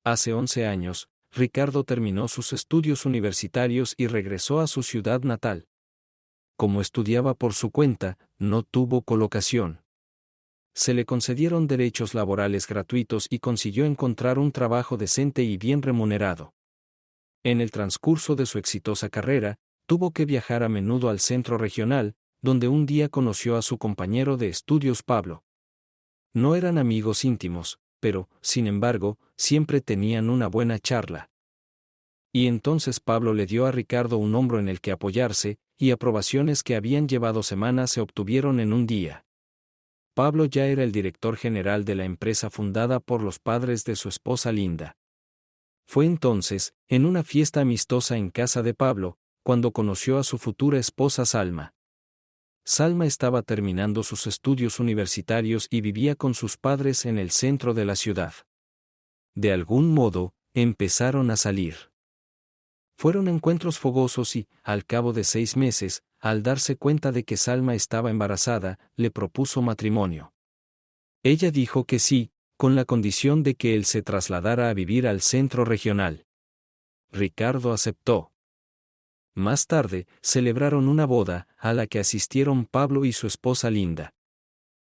Hace 11 años, Ricardo terminó sus estudios universitarios y regresó a su ciudad natal. Como estudiaba por su cuenta, no tuvo colocación. Se le concedieron derechos laborales gratuitos y consiguió encontrar un trabajo decente y bien remunerado. En el transcurso de su exitosa carrera, tuvo que viajar a menudo al centro regional, donde un día conoció a su compañero de estudios Pablo. No eran amigos íntimos, pero, sin embargo, siempre tenían una buena charla. Y entonces Pablo le dio a Ricardo un hombro en el que apoyarse, y aprobaciones que habían llevado semanas se obtuvieron en un día. Pablo ya era el director general de la empresa fundada por los padres de su esposa Linda. Fue entonces, en una fiesta amistosa en casa de Pablo, cuando conoció a su futura esposa Salma. Salma estaba terminando sus estudios universitarios y vivía con sus padres en el centro de la ciudad. De algún modo, empezaron a salir. Fueron encuentros fogosos y, al cabo de 6 meses, al darse cuenta de que Salma estaba embarazada, le propuso matrimonio. Ella dijo que sí, con la condición de que él se trasladara a vivir al centro regional. Ricardo aceptó. Más tarde, celebraron una boda, a la que asistieron Pablo y su esposa Linda.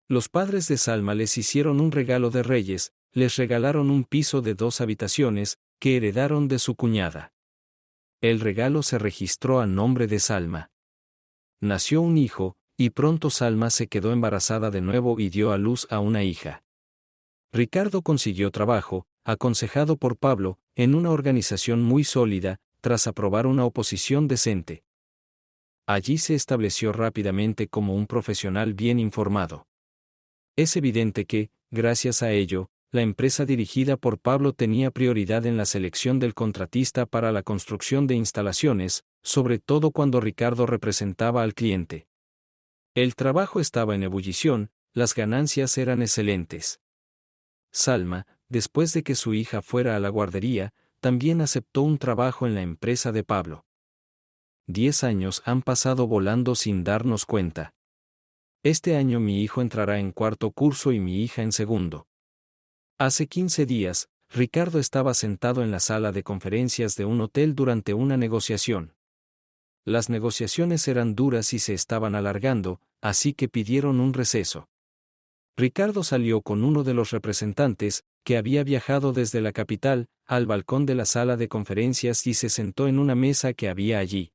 Los padres de Salma les hicieron un regalo de Reyes, les regalaron un piso de 2 habitaciones, que heredaron de su cuñada. El regalo se registró a nombre de Salma. Nació un hijo, y pronto Salma se quedó embarazada de nuevo y dio a luz a una hija. Ricardo consiguió trabajo, aconsejado por Pablo, en una organización muy sólida, tras aprobar una oposición decente. Allí se estableció rápidamente como un profesional bien informado. Es evidente que, gracias a ello, la empresa dirigida por Pablo tenía prioridad en la selección del contratista para la construcción de instalaciones, sobre todo cuando Ricardo representaba al cliente. El trabajo estaba en ebullición, las ganancias eran excelentes. Salma, después de que su hija fuera a la guardería, también aceptó un trabajo en la empresa de Pablo. 10 años han pasado volando sin darnos cuenta. Este año mi hijo entrará en 4º curso y mi hija en 2º. Hace 15 días, Ricardo estaba sentado en la sala de conferencias de un hotel durante una negociación. Las negociaciones eran duras y se estaban alargando, así que pidieron un receso. Ricardo salió con uno de los representantes, que había viajado desde la capital, al balcón de la sala de conferencias y se sentó en una mesa que había allí.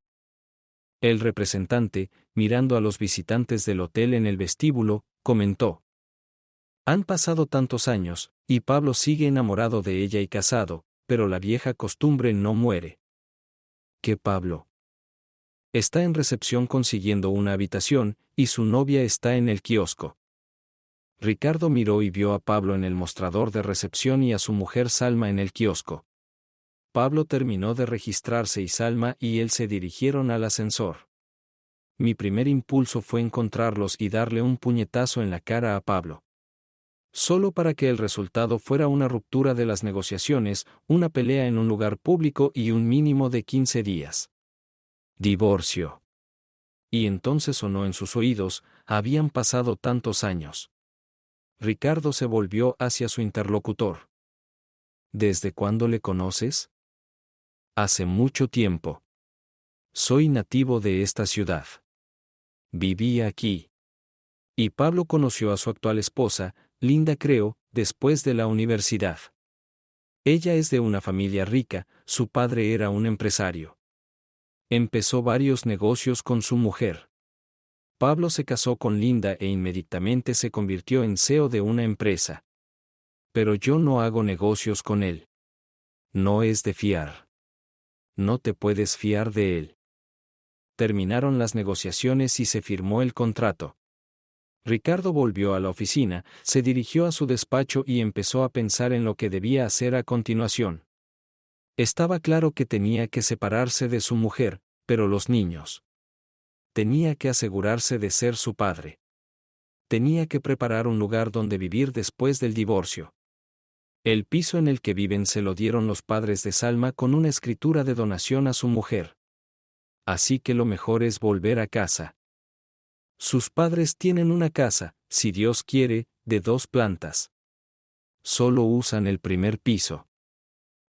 El representante, mirando a los visitantes del hotel en el vestíbulo, comentó: «Han pasado tantos años, y Pablo sigue enamorado de ella y casado, pero la vieja costumbre no muere». «¿Qué Pablo?» «Está en recepción consiguiendo una habitación, y su novia está en el kiosco». Ricardo miró y vio a Pablo en el mostrador de recepción y a su mujer Salma en el kiosco. Pablo terminó de registrarse y Salma y él se dirigieron al ascensor. Mi primer impulso fue encontrarlos y darle un puñetazo en la cara a Pablo. Solo para que el resultado fuera una ruptura de las negociaciones, una pelea en un lugar público y un mínimo de 15 días. Divorcio. Y entonces sonó en sus oídos: habían pasado tantos años. Ricardo se volvió hacia su interlocutor. ¿Desde cuándo le conoces? Hace mucho tiempo. Soy nativo de esta ciudad. Viví aquí. Y Pablo conoció a su actual esposa, Linda creo, después de la universidad. Ella es de una familia rica, su padre era un empresario. Empezó varios negocios con su mujer. Pablo se casó con Linda e inmediatamente se convirtió en CEO de una empresa. Pero yo no hago negocios con él. No es de fiar. No te puedes fiar de él. Terminaron las negociaciones y se firmó el contrato. Ricardo volvió a la oficina, se dirigió a su despacho y empezó a pensar en lo que debía hacer a continuación. Estaba claro que tenía que separarse de su mujer, pero los niños. Tenía que asegurarse de ser su padre. Tenía que preparar un lugar donde vivir después del divorcio. El piso en el que viven se lo dieron los padres de Salma con una escritura de donación a su mujer. Así que lo mejor es volver a casa. Sus padres tienen una casa, si Dios quiere, de 2 plantas. Solo usan el primer piso.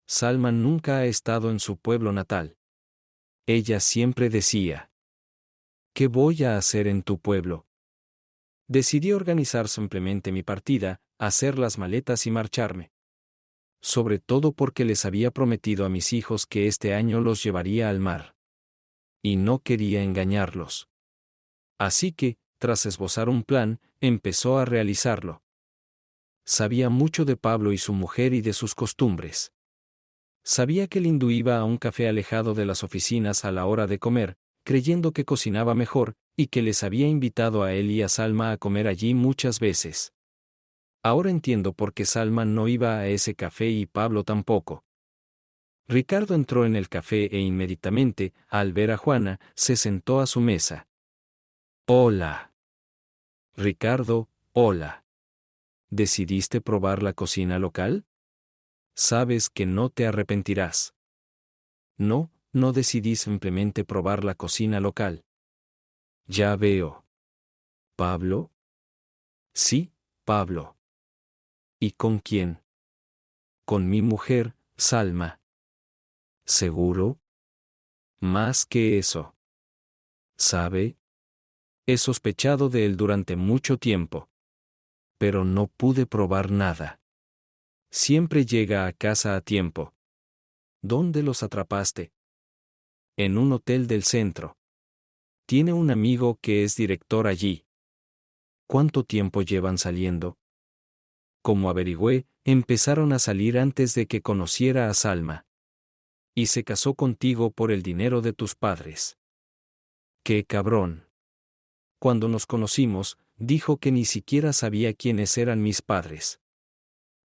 Salma nunca ha estado en su pueblo natal. Ella siempre decía: ¿qué voy a hacer en tu pueblo? Decidí organizar simplemente mi partida, hacer las maletas y marcharme. Sobre todo porque les había prometido a mis hijos que este año los llevaría al mar. Y no quería engañarlos. Así que, tras esbozar un plan, empezó a realizarlo. Sabía mucho de Pablo y su mujer y de sus costumbres. Sabía que el hindú iba a un café alejado de las oficinas a la hora de comer, creyendo que cocinaba mejor, y que les había invitado a él y a Salma a comer allí muchas veces. Ahora entiendo por qué Salma no iba a ese café y Pablo tampoco. Ricardo entró en el café e inmediatamente, al ver a Juana, se sentó a su mesa. Hola. Ricardo, hola. ¿Decidiste probar la cocina local? Sabes que no te arrepentirás. No, no decidí simplemente probar la cocina local. Ya veo. ¿Pablo? Sí, Pablo. ¿Y con quién? Con mi mujer, Salma. ¿Seguro? Más que eso. ¿Sabe? He sospechado de él durante mucho tiempo. Pero no pude probar nada. Siempre llega a casa a tiempo. ¿Dónde los atrapaste? En un hotel del centro. Tiene un amigo que es director allí. ¿Cuánto tiempo llevan saliendo? Como averigüé, empezaron a salir antes de que conociera a Salma. Y se casó contigo por el dinero de tus padres. ¡Qué cabrón! Cuando nos conocimos, dijo que ni siquiera sabía quiénes eran mis padres.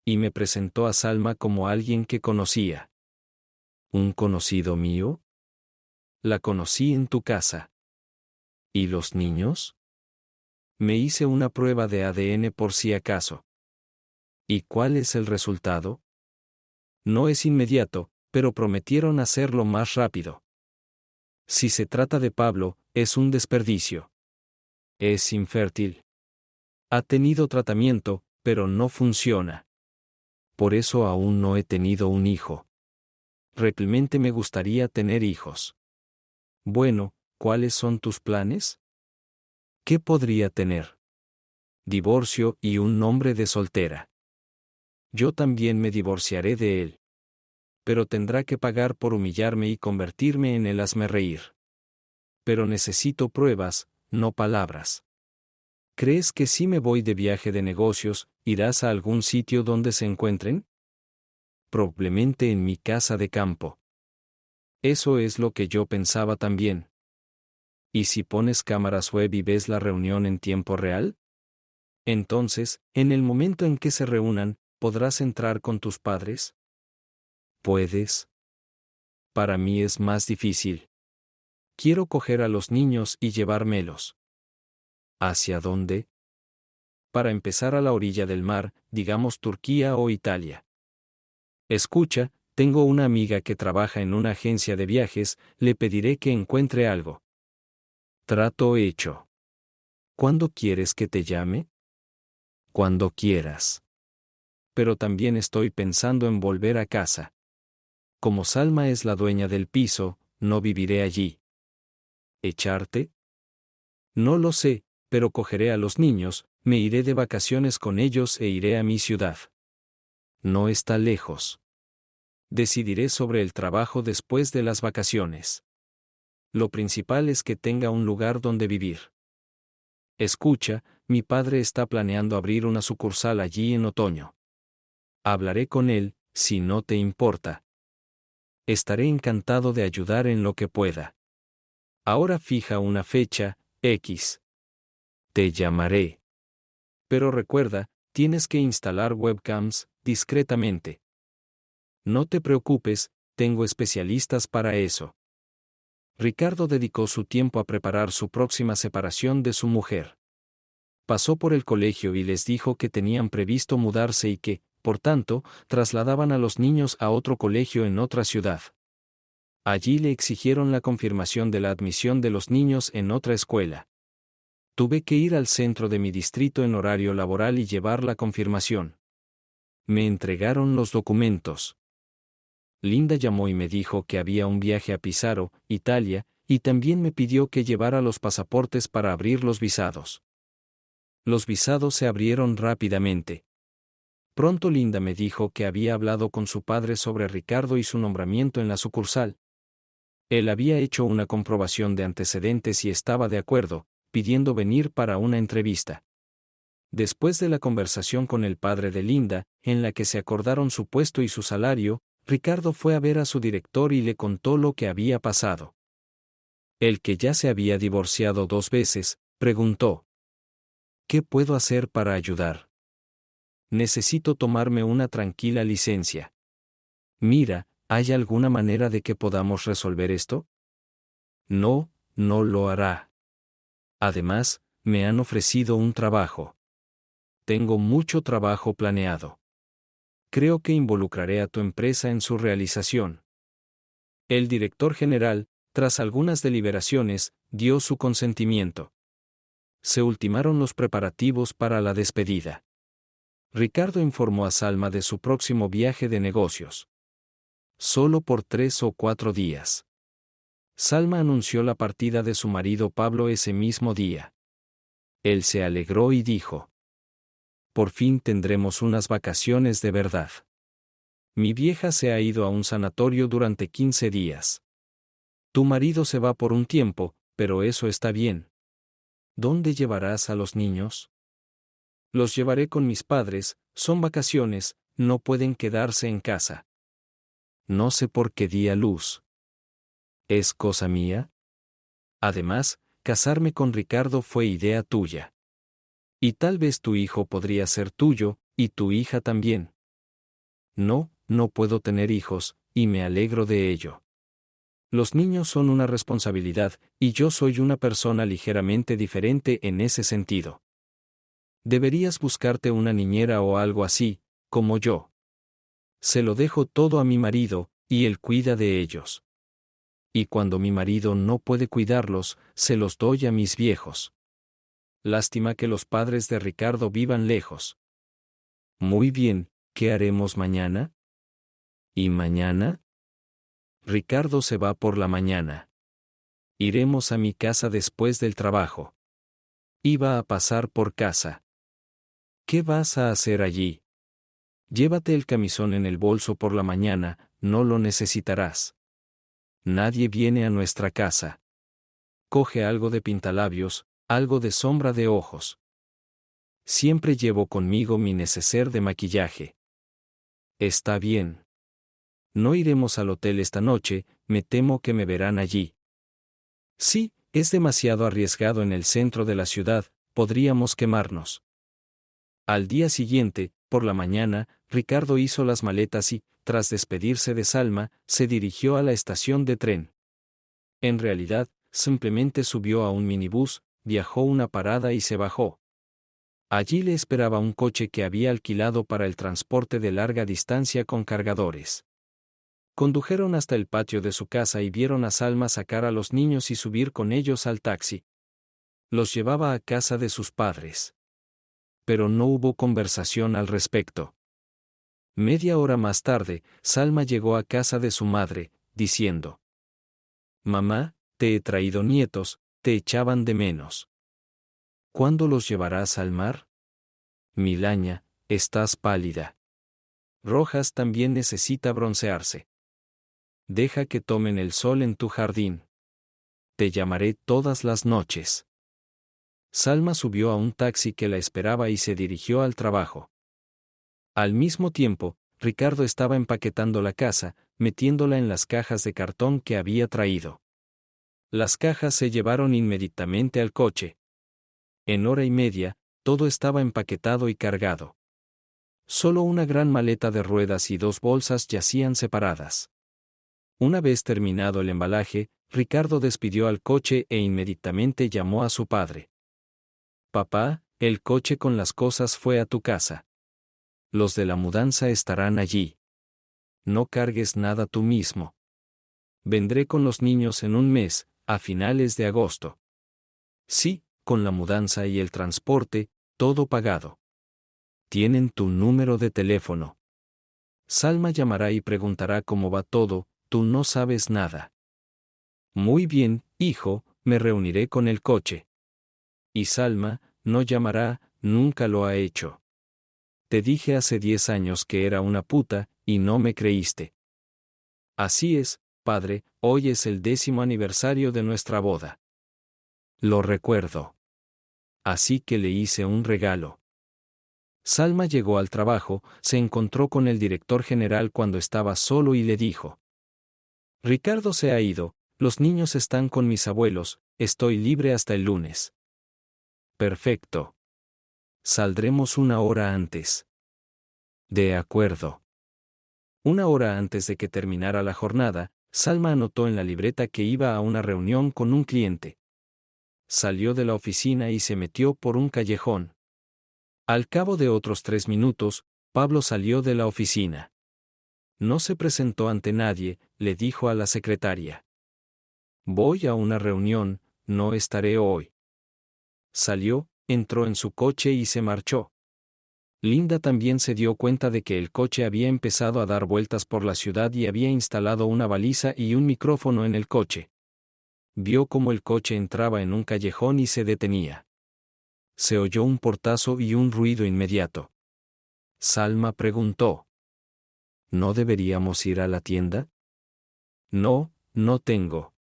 Y me presentó a Salma como alguien que conocía. ¿Un conocido mío? La conocí en tu casa. ¿Y los niños? Me hice una prueba de ADN por si acaso. ¿Y cuál es el resultado? No es inmediato, pero prometieron hacerlo más rápido. Si se trata de Pablo, es un desperdicio. Es infértil. Ha tenido tratamiento, pero no funciona. Por eso aún no he tenido un hijo. Realmente me gustaría tener hijos. Bueno, ¿cuáles son tus planes? ¿Qué podría tener? Divorcio y un nombre de soltera. Yo también me divorciaré de él. Pero tendrá que pagar por humillarme y convertirme en el hazmerreír. Pero necesito pruebas, no palabras. ¿Crees que si me voy de viaje de negocios, irás a algún sitio donde se encuentren? Probablemente en mi casa de campo. Eso es lo que yo pensaba también. ¿Y si pones cámaras web y ves la reunión en tiempo real? Entonces, en el momento en que se reúnan, ¿podrás entrar con tus padres? ¿Puedes? Para mí es más difícil. Quiero coger a los niños y llevármelos. ¿Hacia dónde? Para empezar a la orilla del mar, digamos Turquía o Italia. Escucha, tengo una amiga que trabaja en una agencia de viajes, le pediré que encuentre algo. Trato hecho. ¿Cuándo quieres que te llame? Cuando quieras. Pero también estoy pensando en volver a casa. Como Salma es la dueña del piso, no viviré allí. ¿Echarte? No lo sé, pero cogeré a los niños, me iré de vacaciones con ellos e iré a mi ciudad. No está lejos. Decidiré sobre el trabajo después de las vacaciones. Lo principal es que tenga un lugar donde vivir. Escucha, mi padre está planeando abrir una sucursal allí en otoño. Hablaré con él, si no te importa. Estaré encantado de ayudar en lo que pueda. Ahora fija una fecha, X. Te llamaré. Pero recuerda, tienes que instalar webcams, discretamente. No te preocupes, tengo especialistas para eso. Ricardo dedicó su tiempo a preparar su próxima separación de su mujer. Pasó por el colegio y les dijo que tenían previsto mudarse y que, por tanto, trasladaban a los niños a otro colegio en otra ciudad. Allí le exigieron la confirmación de la admisión de los niños en otra escuela. Tuve que ir al centro de mi distrito en horario laboral y llevar la confirmación. Me entregaron los documentos. Linda llamó y me dijo que había un viaje a Pizarro, Italia, y también me pidió que llevara los pasaportes para abrir los visados. Los visados se abrieron rápidamente. Pronto Linda me dijo que había hablado con su padre sobre Ricardo y su nombramiento en la sucursal. Él había hecho una comprobación de antecedentes y estaba de acuerdo, pidiendo venir para una entrevista. Después de la conversación con el padre de Linda, en la que se acordaron su puesto y su salario, Ricardo fue a ver a su director y le contó lo que había pasado. El que ya se había divorciado 2 veces, preguntó: ¿qué puedo hacer para ayudar? Necesito tomarme una tranquila licencia. Mira, ¿hay alguna manera de que podamos resolver esto? No, no lo hará. Además, me han ofrecido un trabajo. Tengo mucho trabajo planeado. Creo que involucraré a tu empresa en su realización. El director general, tras algunas deliberaciones, dio su consentimiento. Se ultimaron los preparativos para la despedida. Ricardo informó a Salma de su próximo viaje de negocios. Solo por 3 o 4 días. Salma anunció la partida de su marido Pablo ese mismo día. Él se alegró y dijo: por fin tendremos unas vacaciones de verdad. Mi vieja se ha ido a un sanatorio durante 15 días. Tu marido se va por un tiempo, pero eso está bien. ¿Dónde llevarás a los niños? Los llevaré con mis padres, son vacaciones, no pueden quedarse en casa. No sé por qué di a luz. ¿Es cosa mía? Además, casarme con Ricardo fue idea tuya. Y tal vez tu hijo podría ser tuyo, y tu hija también. No, no puedo tener hijos, y me alegro de ello. Los niños son una responsabilidad, y yo soy una persona ligeramente diferente en ese sentido. Deberías buscarte una niñera o algo así, como yo. Se lo dejo todo a mi marido, y él cuida de ellos. Y cuando mi marido no puede cuidarlos, se los doy a mis viejos. Lástima que los padres de Ricardo vivan lejos. Muy bien, ¿qué haremos mañana? ¿Y mañana? Ricardo se va por la mañana. Iremos a mi casa después del trabajo. Iba a pasar por casa. ¿Qué vas a hacer allí? Llévate el camisón en el bolso por la mañana, no lo necesitarás. Nadie viene a nuestra casa. Coge algo de pintalabios, algo de sombra de ojos. Siempre llevo conmigo mi neceser de maquillaje. Está bien. No iremos al hotel esta noche, me temo que me verán allí. Sí, es demasiado arriesgado en el centro de la ciudad, podríamos quemarnos. Al día siguiente, por la mañana, Ricardo hizo las maletas y, tras despedirse de Salma, se dirigió a la estación de tren. En realidad, simplemente subió a un minibús, viajó una parada y se bajó. Allí le esperaba un coche que había alquilado para el transporte de larga distancia con cargadores. Condujeron hasta el patio de su casa y vieron a Salma sacar a los niños y subir con ellos al taxi. Los llevaba a casa de sus padres. Pero no hubo conversación al respecto. Media hora más tarde, Salma llegó a casa de su madre, diciendo: mamá, te he traído nietos, te echaban de menos. ¿Cuándo los llevarás al mar? Milaña, estás pálida. Rojas también necesita broncearse. Deja que tomen el sol en tu jardín. Te llamaré todas las noches. Salma subió a un taxi que la esperaba y se dirigió al trabajo. Al mismo tiempo, Ricardo estaba empaquetando la casa, metiéndola en las cajas de cartón que había traído. Las cajas se llevaron inmediatamente al coche. En hora y media, todo estaba empaquetado y cargado. Solo una gran maleta de ruedas y 2 bolsas yacían separadas. Una vez terminado el embalaje, Ricardo despidió al coche e inmediatamente llamó a su padre. Papá, el coche con las cosas fue a tu casa. Los de la mudanza estarán allí. No cargues nada tú mismo. Vendré con los niños en un mes, a finales de agosto. Sí, con la mudanza y el transporte, todo pagado. Tienen tu número de teléfono. Salma llamará y preguntará cómo va todo, tú no sabes nada. Muy bien, hijo, me reuniré con el coche. Y Salma, no llamará, nunca lo ha hecho. Te dije hace 10 años que era una puta, y no me creíste. Así es, padre, hoy es el 10º aniversario de nuestra boda. Lo recuerdo. Así que le hice un regalo. Salma llegó al trabajo, se encontró con el director general cuando estaba solo y le dijo: Ricardo se ha ido, los niños están con mis abuelos, estoy libre hasta el lunes. Perfecto. Saldremos una hora antes. De acuerdo. Una hora antes de que terminara la jornada, Salma anotó en la libreta que iba a una reunión con un cliente. Salió de la oficina y se metió por un callejón. Al cabo de otros 3 minutos, Pablo salió de la oficina. No se presentó ante nadie, le dijo a la secretaria. Voy a una reunión, no estaré hoy. Salió, entró en su coche y se marchó. Linda también se dio cuenta de que el coche había empezado a dar vueltas por la ciudad y había instalado una baliza y un micrófono en el coche. Vio cómo el coche entraba en un callejón y se detenía. Se oyó un portazo y un ruido inmediato. Salma preguntó: ¿No deberíamos ir a la tienda? No, no tengo.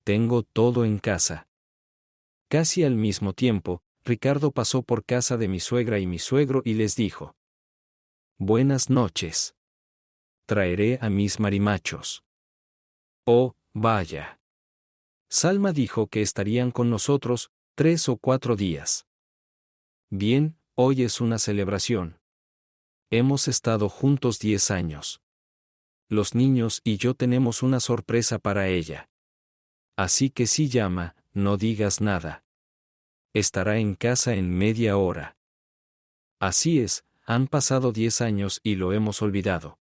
Tengo todo en casa. Casi al mismo tiempo, Ricardo pasó por casa de mi suegra y mi suegro y les dijo: Buenas noches. Traeré a mis marimachos. Oh, vaya. Salma dijo que estarían con nosotros 3 o 4 días. Bien, hoy es una celebración. Hemos estado juntos 10 años. Los niños y yo tenemos una sorpresa para ella. Así que si llama, no digas nada. Estará en casa en media hora. Así es, han pasado 10 años y lo hemos olvidado.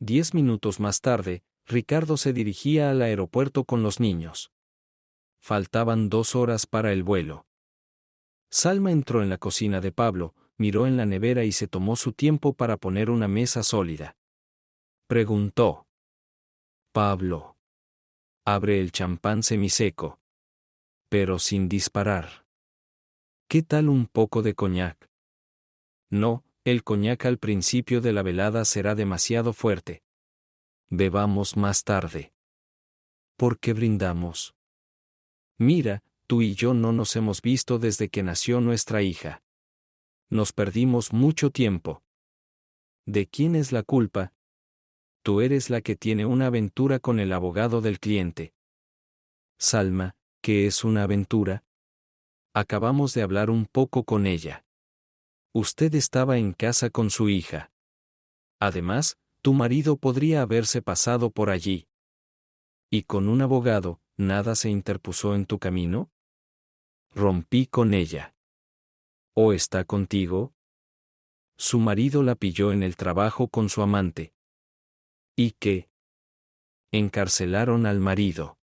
10 minutos más tarde, Ricardo se dirigía al aeropuerto con los niños. Faltaban 2 horas para el vuelo. Salma entró en la cocina de Pablo, miró en la nevera y se tomó su tiempo para poner una mesa sólida. Preguntó: Pablo. Abre el champán semiseco. Pero sin disparar. ¿Qué tal un poco de coñac? No, el coñac al principio de la velada será demasiado fuerte. Bebamos más tarde. ¿Por qué brindamos? Mira, tú y yo no nos hemos visto desde que nació nuestra hija. Nos perdimos mucho tiempo. ¿De quién es la culpa? Tú eres la que tiene una aventura con el abogado del cliente. Salma, ¿qué es una aventura? Acabamos de hablar un poco con ella. Usted estaba en casa con su hija. Además, tu marido podría haberse pasado por allí. ¿Y con un abogado, nada se interpuso en tu camino? Rompí con ella. ¿O está contigo? Su marido la pilló en el trabajo con su amante. ¿Y qué? Encarcelaron al marido.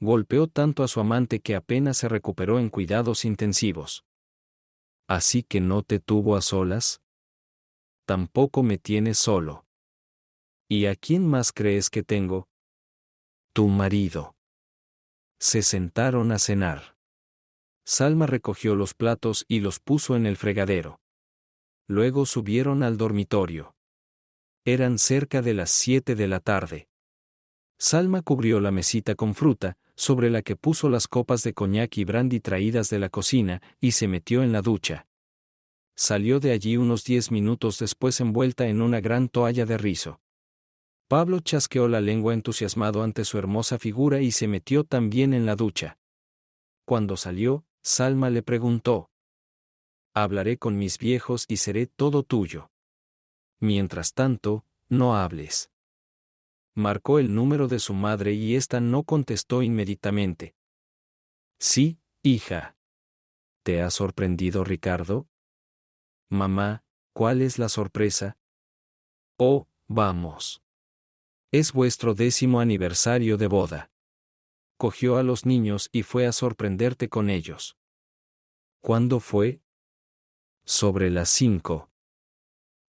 Golpeó tanto a su amante que apenas se recuperó en cuidados intensivos. ¿Así que no te tuvo a solas? Tampoco me tienes solo. ¿Y a quién más crees que tengo? Tu marido. Se sentaron a cenar. Salma recogió los platos y los puso en el fregadero. Luego subieron al dormitorio. Eran cerca de las 7 de la tarde. Salma cubrió la mesita con fruta, sobre la que puso las copas de coñac y brandy traídas de la cocina, y se metió en la ducha. Salió de allí unos 10 minutos después envuelta en una gran toalla de rizo. Pablo chasqueó la lengua entusiasmado ante su hermosa figura y se metió también en la ducha. Cuando salió, Salma le preguntó: Hablaré con mis viejos y seré todo tuyo. Mientras tanto, no hables. Marcó el número de su madre y ésta no contestó inmediatamente. Sí, hija. ¿Te ha sorprendido Ricardo? Mamá, ¿cuál es la sorpresa? Oh, vamos. Es vuestro 10º aniversario de boda. Cogió a los niños y fue a sorprenderte con ellos. ¿Cuándo fue? Sobre las 5.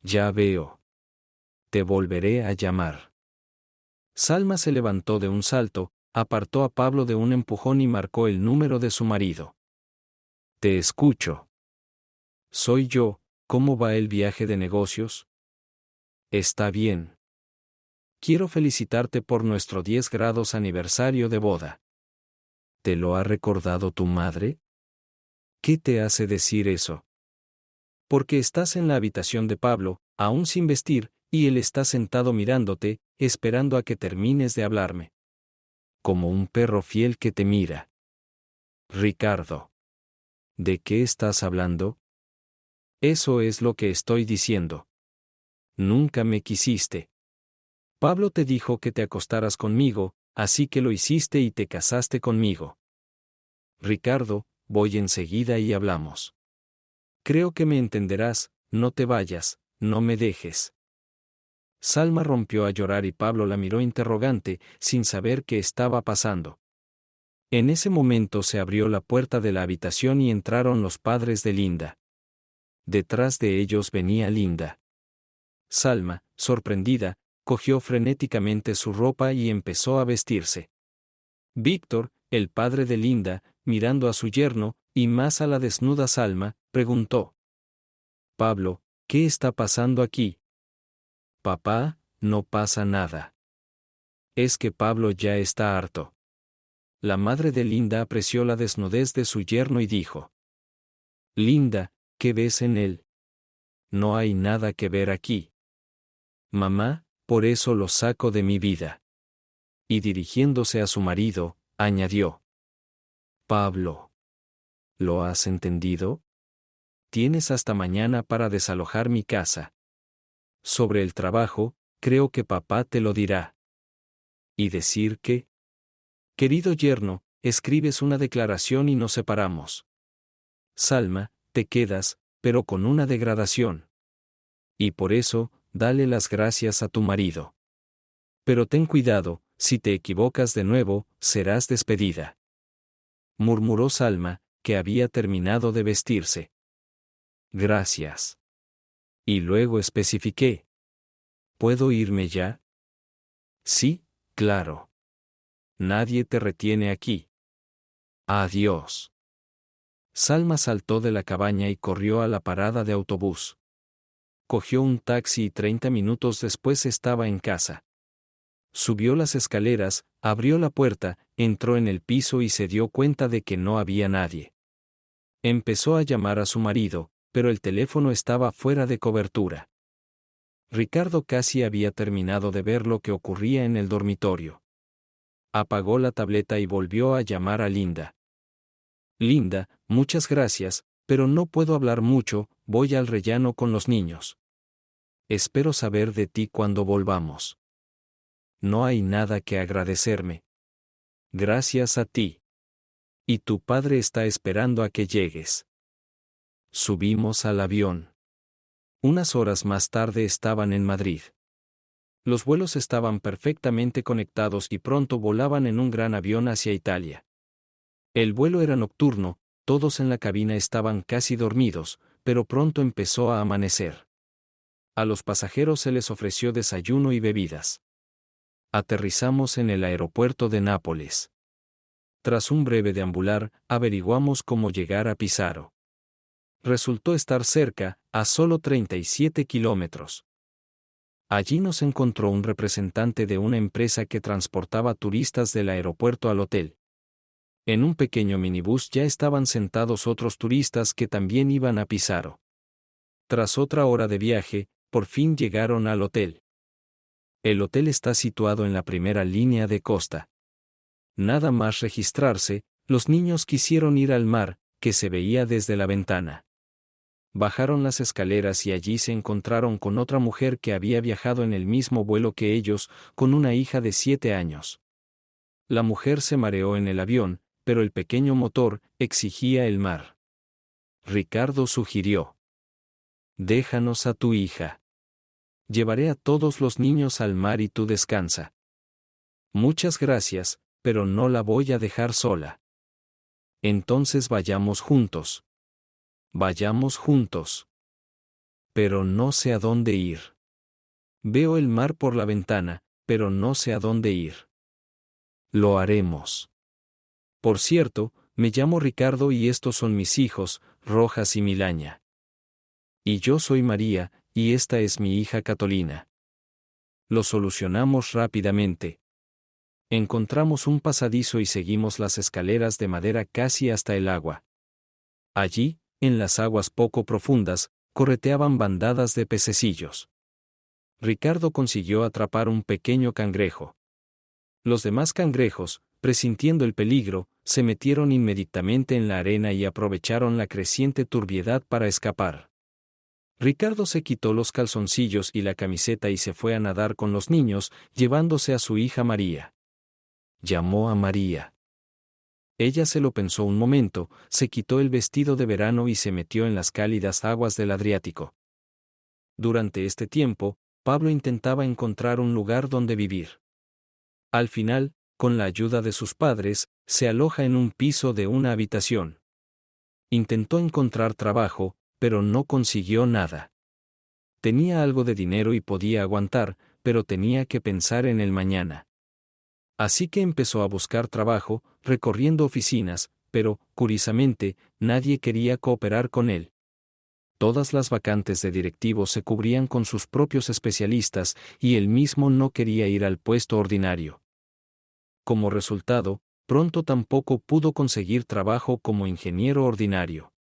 Ya veo. Te volveré a llamar. Salma se levantó de un salto, apartó a Pablo de un empujón y marcó el número de su marido. Te escucho. Soy yo, ¿cómo va el viaje de negocios? Está bien. Quiero felicitarte por nuestro 10 grados aniversario de boda. ¿Te lo ha recordado tu madre? ¿Qué te hace decir eso? Porque estás en la habitación de Pablo, aún sin vestir, y él está sentado mirándote, esperando a que termines de hablarme. Como un perro fiel que te mira. Ricardo. ¿De qué estás hablando? Eso es lo que estoy diciendo. Nunca me quisiste. Pablo te dijo que te acostaras conmigo, así que lo hiciste y te casaste conmigo. Ricardo, voy enseguida y hablamos. Creo que me entenderás, no te vayas, no me dejes. Salma rompió a llorar y Pablo la miró interrogante, sin saber qué estaba pasando. En ese momento se abrió la puerta de la habitación y entraron los padres de Linda. Detrás de ellos venía Linda. Salma, sorprendida, cogió frenéticamente su ropa y empezó a vestirse. Víctor, el padre de Linda, mirando a su yerno, y más a la desnuda Salma, preguntó: Pablo, ¿qué está pasando aquí? Papá, no pasa nada. Es que Pablo ya está harto. La madre de Linda apreció la desnudez de su yerno y dijo: Linda, ¿qué ves en él? No hay nada que ver aquí. Mamá, por eso lo saco de mi vida. Y dirigiéndose a su marido, añadió: Pablo, ¿lo has entendido? Tienes hasta mañana para desalojar mi casa. Sobre el trabajo, creo que papá te lo dirá. ¿Y decir qué? Querido yerno, escribes una declaración y nos separamos. Salma, te quedas, pero con una degradación. Y por eso, dale las gracias a tu marido. Pero ten cuidado, si te equivocas de nuevo, serás despedida. Murmuró Salma, que había terminado de vestirse. Gracias. Y luego especifiqué: ¿puedo irme ya? Sí, claro. Nadie te retiene aquí. Adiós. Salma saltó de la cabaña y corrió a la parada de autobús. Cogió un taxi y 30 minutos después estaba en casa. Subió las escaleras, abrió la puerta, entró en el piso y se dio cuenta de que no había nadie. Empezó a llamar a su marido, pero el teléfono estaba fuera de cobertura. Ricardo casi había terminado de ver lo que ocurría en el dormitorio. Apagó la tableta y volvió a llamar a Linda. Linda, muchas gracias, pero no puedo hablar mucho, voy al rellano con los niños. Espero saber de ti cuando volvamos. No hay nada que agradecerme. Gracias a ti. Y tu padre está esperando a que llegues. Subimos al avión. Unas horas más tarde estaban en Madrid. Los vuelos estaban perfectamente conectados y pronto volaban en un gran avión hacia Italia. El vuelo era nocturno, todos en la cabina estaban casi dormidos, pero pronto empezó a amanecer. A los pasajeros se les ofreció desayuno y bebidas. Aterrizamos en el aeropuerto de Nápoles. Tras un breve deambular, averiguamos cómo llegar a Pizarro. Resultó estar cerca, a solo 37 kilómetros. Allí nos encontró un representante de una empresa que transportaba turistas del aeropuerto al hotel. En un pequeño minibús ya estaban sentados otros turistas que también iban a Pizarro. Tras otra hora de viaje, por fin llegaron al hotel. El hotel está situado en la primera línea de costa. Nada más registrarse, los niños quisieron ir al mar, que se veía desde la ventana. Bajaron las escaleras y allí se encontraron con otra mujer que había viajado en el mismo vuelo que ellos, con una hija de 7 años. La mujer se mareó en el avión, pero el pequeño motor exigía el mar. Ricardo sugirió: déjanos a tu hija. Llevaré a todos los niños al mar y tú descansa. Muchas gracias, pero no la voy a dejar sola. Entonces vayamos juntos. Vayamos juntos. Pero no sé a dónde ir. Veo el mar por la ventana, pero no sé a dónde ir. Lo haremos. Por cierto, me llamo Ricardo y estos son mis hijos, Rojas y Milaña. Y yo soy María, y esta es mi hija Catalina. Lo solucionamos rápidamente. Encontramos un pasadizo y seguimos las escaleras de madera casi hasta el agua. Allí, en las aguas poco profundas, correteaban bandadas de pececillos. Ricardo consiguió atrapar un pequeño cangrejo. Los demás cangrejos, presintiendo el peligro, se metieron inmediatamente en la arena y aprovecharon la creciente turbiedad para escapar. Ricardo se quitó los calzoncillos y la camiseta y se fue a nadar con los niños, llevándose a su hija María. Llamó a María. Ella se lo pensó un momento, se quitó el vestido de verano y se metió en las cálidas aguas del Adriático. Durante este tiempo, Pablo intentaba encontrar un lugar donde vivir. Al final, con la ayuda de sus padres, se aloja en un piso de una habitación. Intentó encontrar trabajo, pero no consiguió nada. Tenía algo de dinero y podía aguantar, pero tenía que pensar en el mañana. Así que empezó a buscar trabajo, recorriendo oficinas, pero, curiosamente, nadie quería cooperar con él. Todas las vacantes de directivos se cubrían con sus propios especialistas, y él mismo no quería ir al puesto ordinario. Como resultado, pronto tampoco pudo conseguir trabajo como ingeniero ordinario.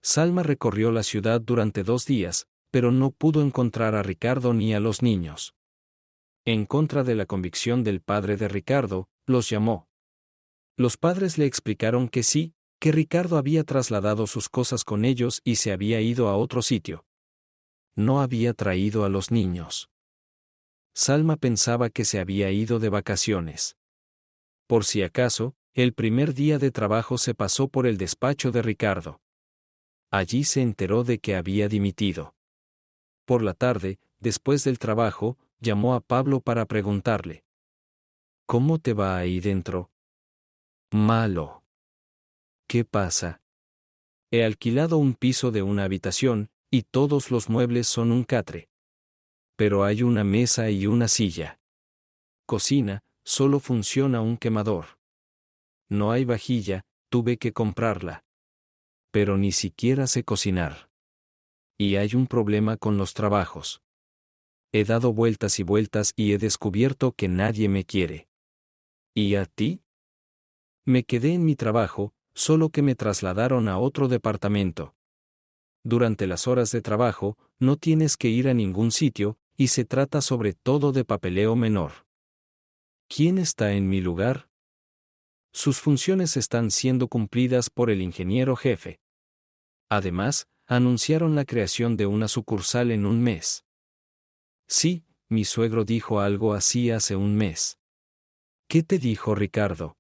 Salma recorrió la ciudad durante 2 días, pero no pudo encontrar a Ricardo ni a los niños. En contra de la convicción del padre de Ricardo, los llamó. Los padres le explicaron que sí, que Ricardo había trasladado sus cosas con ellos y se había ido a otro sitio. No había traído a los niños. Salma pensaba que se había ido de vacaciones. Por si acaso, el primer día de trabajo se pasó por el despacho de Ricardo. Allí se enteró de que había dimitido. Por la tarde, después del trabajo, llamó a Pablo para preguntarle: ¿Cómo te va ahí dentro? Malo. ¿Qué pasa? He alquilado un piso de una habitación, y todos los muebles son un catre. Pero hay una mesa y una silla. Cocina, solo funciona un quemador. No hay vajilla, tuve que comprarla. Pero ni siquiera sé cocinar. Y hay un problema con los trabajos. He dado vueltas y vueltas y he descubierto que nadie me quiere. ¿Y a ti? Me quedé en mi trabajo, solo que me trasladaron a otro departamento. Durante las horas de trabajo, no tienes que ir a ningún sitio, y se trata sobre todo de papeleo menor. ¿Quién está en mi lugar? Sus funciones están siendo cumplidas por el ingeniero jefe. Además, anunciaron la creación de una sucursal en un mes. Sí, mi suegro dijo algo así hace un mes. ¿Qué te dijo Ricardo?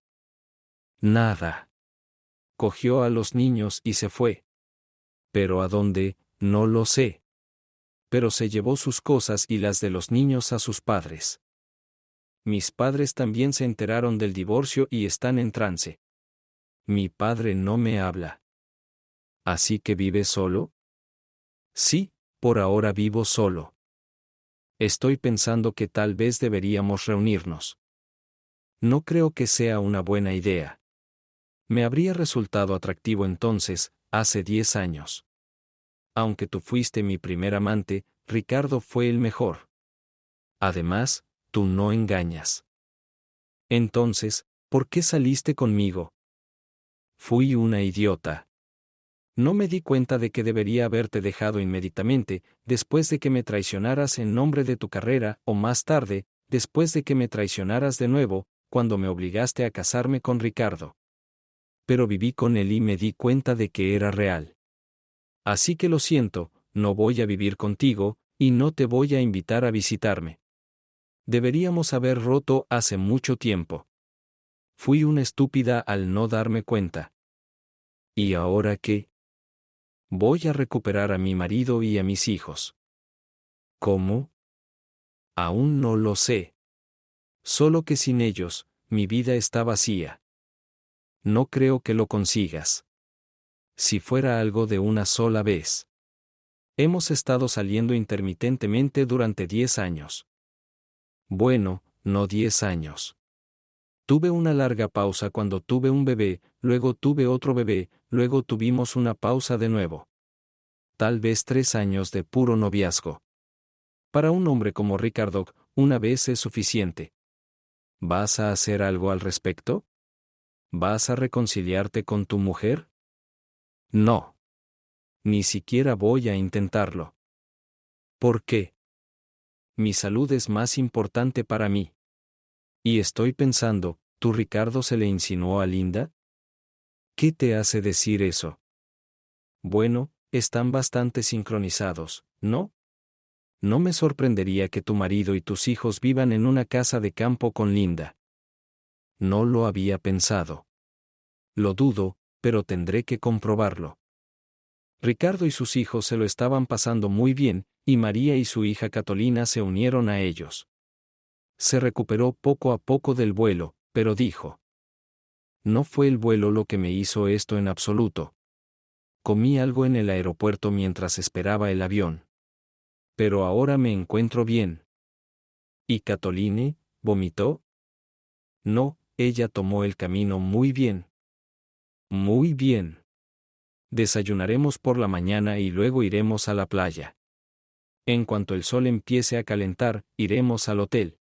Nada. Cogió a los niños y se fue. ¿Pero a dónde? No lo sé. Pero se llevó sus cosas y las de los niños a sus padres. Mis padres también se enteraron del divorcio y están en trance. Mi padre no me habla. ¿Así que vives solo? Sí, por ahora vivo solo. Estoy pensando que tal vez deberíamos reunirnos. No creo que sea una buena idea. Me habría resultado atractivo entonces, hace 10 años. Aunque tú fuiste mi primer amante, Ricardo fue el mejor. Además, tú no engañas. Entonces, ¿por qué saliste conmigo? Fui una idiota. No me di cuenta de que debería haberte dejado inmediatamente, después de que me traicionaras en nombre de tu carrera, o más tarde, después de que me traicionaras de nuevo, cuando me obligaste a casarme con Ricardo. Pero viví con él y me di cuenta de que era real. Así que lo siento, no voy a vivir contigo, y no te voy a invitar a visitarme. Deberíamos haber roto hace mucho tiempo. Fui una estúpida al no darme cuenta. ¿Y ahora qué? Voy a recuperar a mi marido y a mis hijos. ¿Cómo? Aún no lo sé. Solo que sin ellos, mi vida está vacía. No creo que lo consigas. Si fuera algo de una sola vez. Hemos estado saliendo intermitentemente durante 10 años. Bueno, no 10 años. Tuve una larga pausa cuando tuve un bebé, luego tuve otro bebé, luego tuvimos una pausa de nuevo. Tal vez 3 años de puro noviazgo. Para un hombre como Ricardo, una vez es suficiente. ¿Vas a hacer algo al respecto? ¿Vas a reconciliarte con tu mujer? No. Ni siquiera voy a intentarlo. ¿Por qué? Mi salud es más importante para mí. Y estoy pensando, ¿tú Ricardo se le insinuó a Linda? ¿Qué te hace decir eso? Bueno, están bastante sincronizados, ¿no? No me sorprendería que tu marido y tus hijos vivan en una casa de campo con Linda. No lo había pensado. Lo dudo, pero tendré que comprobarlo. Ricardo y sus hijos se lo estaban pasando muy bien, y María y su hija Catalina se unieron a ellos. Se recuperó poco a poco del vuelo, pero dijo: no fue el vuelo lo que me hizo esto en absoluto. Comí algo en el aeropuerto mientras esperaba el avión. Pero ahora me encuentro bien. ¿Y Catalina vomitó? No, ella tomó el camino muy bien. Muy bien. Desayunaremos por la mañana y luego iremos a la playa. En cuanto el sol empiece a calentar, iremos al hotel.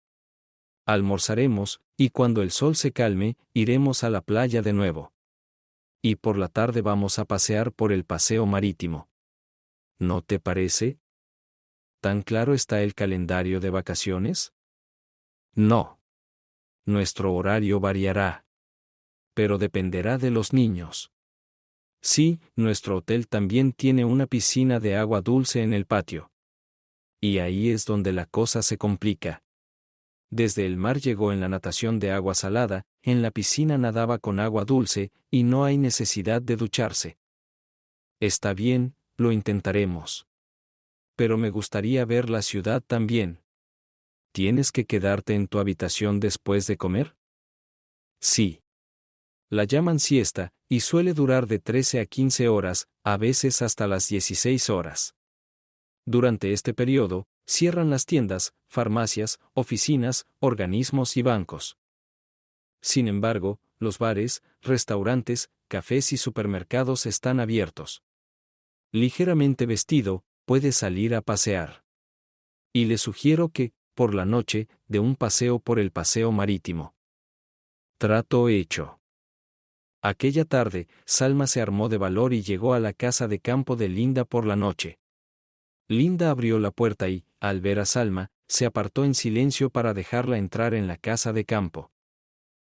Almorzaremos, y cuando el sol se calme, iremos a la playa de nuevo. Y por la tarde vamos a pasear por el paseo marítimo. ¿No te parece? ¿Tan claro está el calendario de vacaciones? No. Nuestro horario variará. Pero dependerá de los niños. Sí, nuestro hotel también tiene una piscina de agua dulce en el patio. Y ahí es donde la cosa se complica. Desde el mar llegó en la natación de agua salada, en la piscina nadaba con agua dulce, y no hay necesidad de ducharse. Está bien, lo intentaremos. Pero me gustaría ver la ciudad también. ¿Tienes que quedarte en tu habitación después de comer? Sí. La llaman siesta, y suele durar de 13 a 15 horas, a veces hasta las 16 horas. Durante este periodo, cierran las tiendas, farmacias, oficinas, organismos y bancos. Sin embargo, los bares, restaurantes, cafés y supermercados están abiertos. Ligeramente vestido, puede salir a pasear. Y le sugiero que, por la noche, dé un paseo por el paseo marítimo. Trato hecho. Aquella tarde, Salma se armó de valor y llegó a la casa de campo de Linda por la noche. Linda abrió la puerta y, al ver a Salma, se apartó en silencio para dejarla entrar en la casa de campo.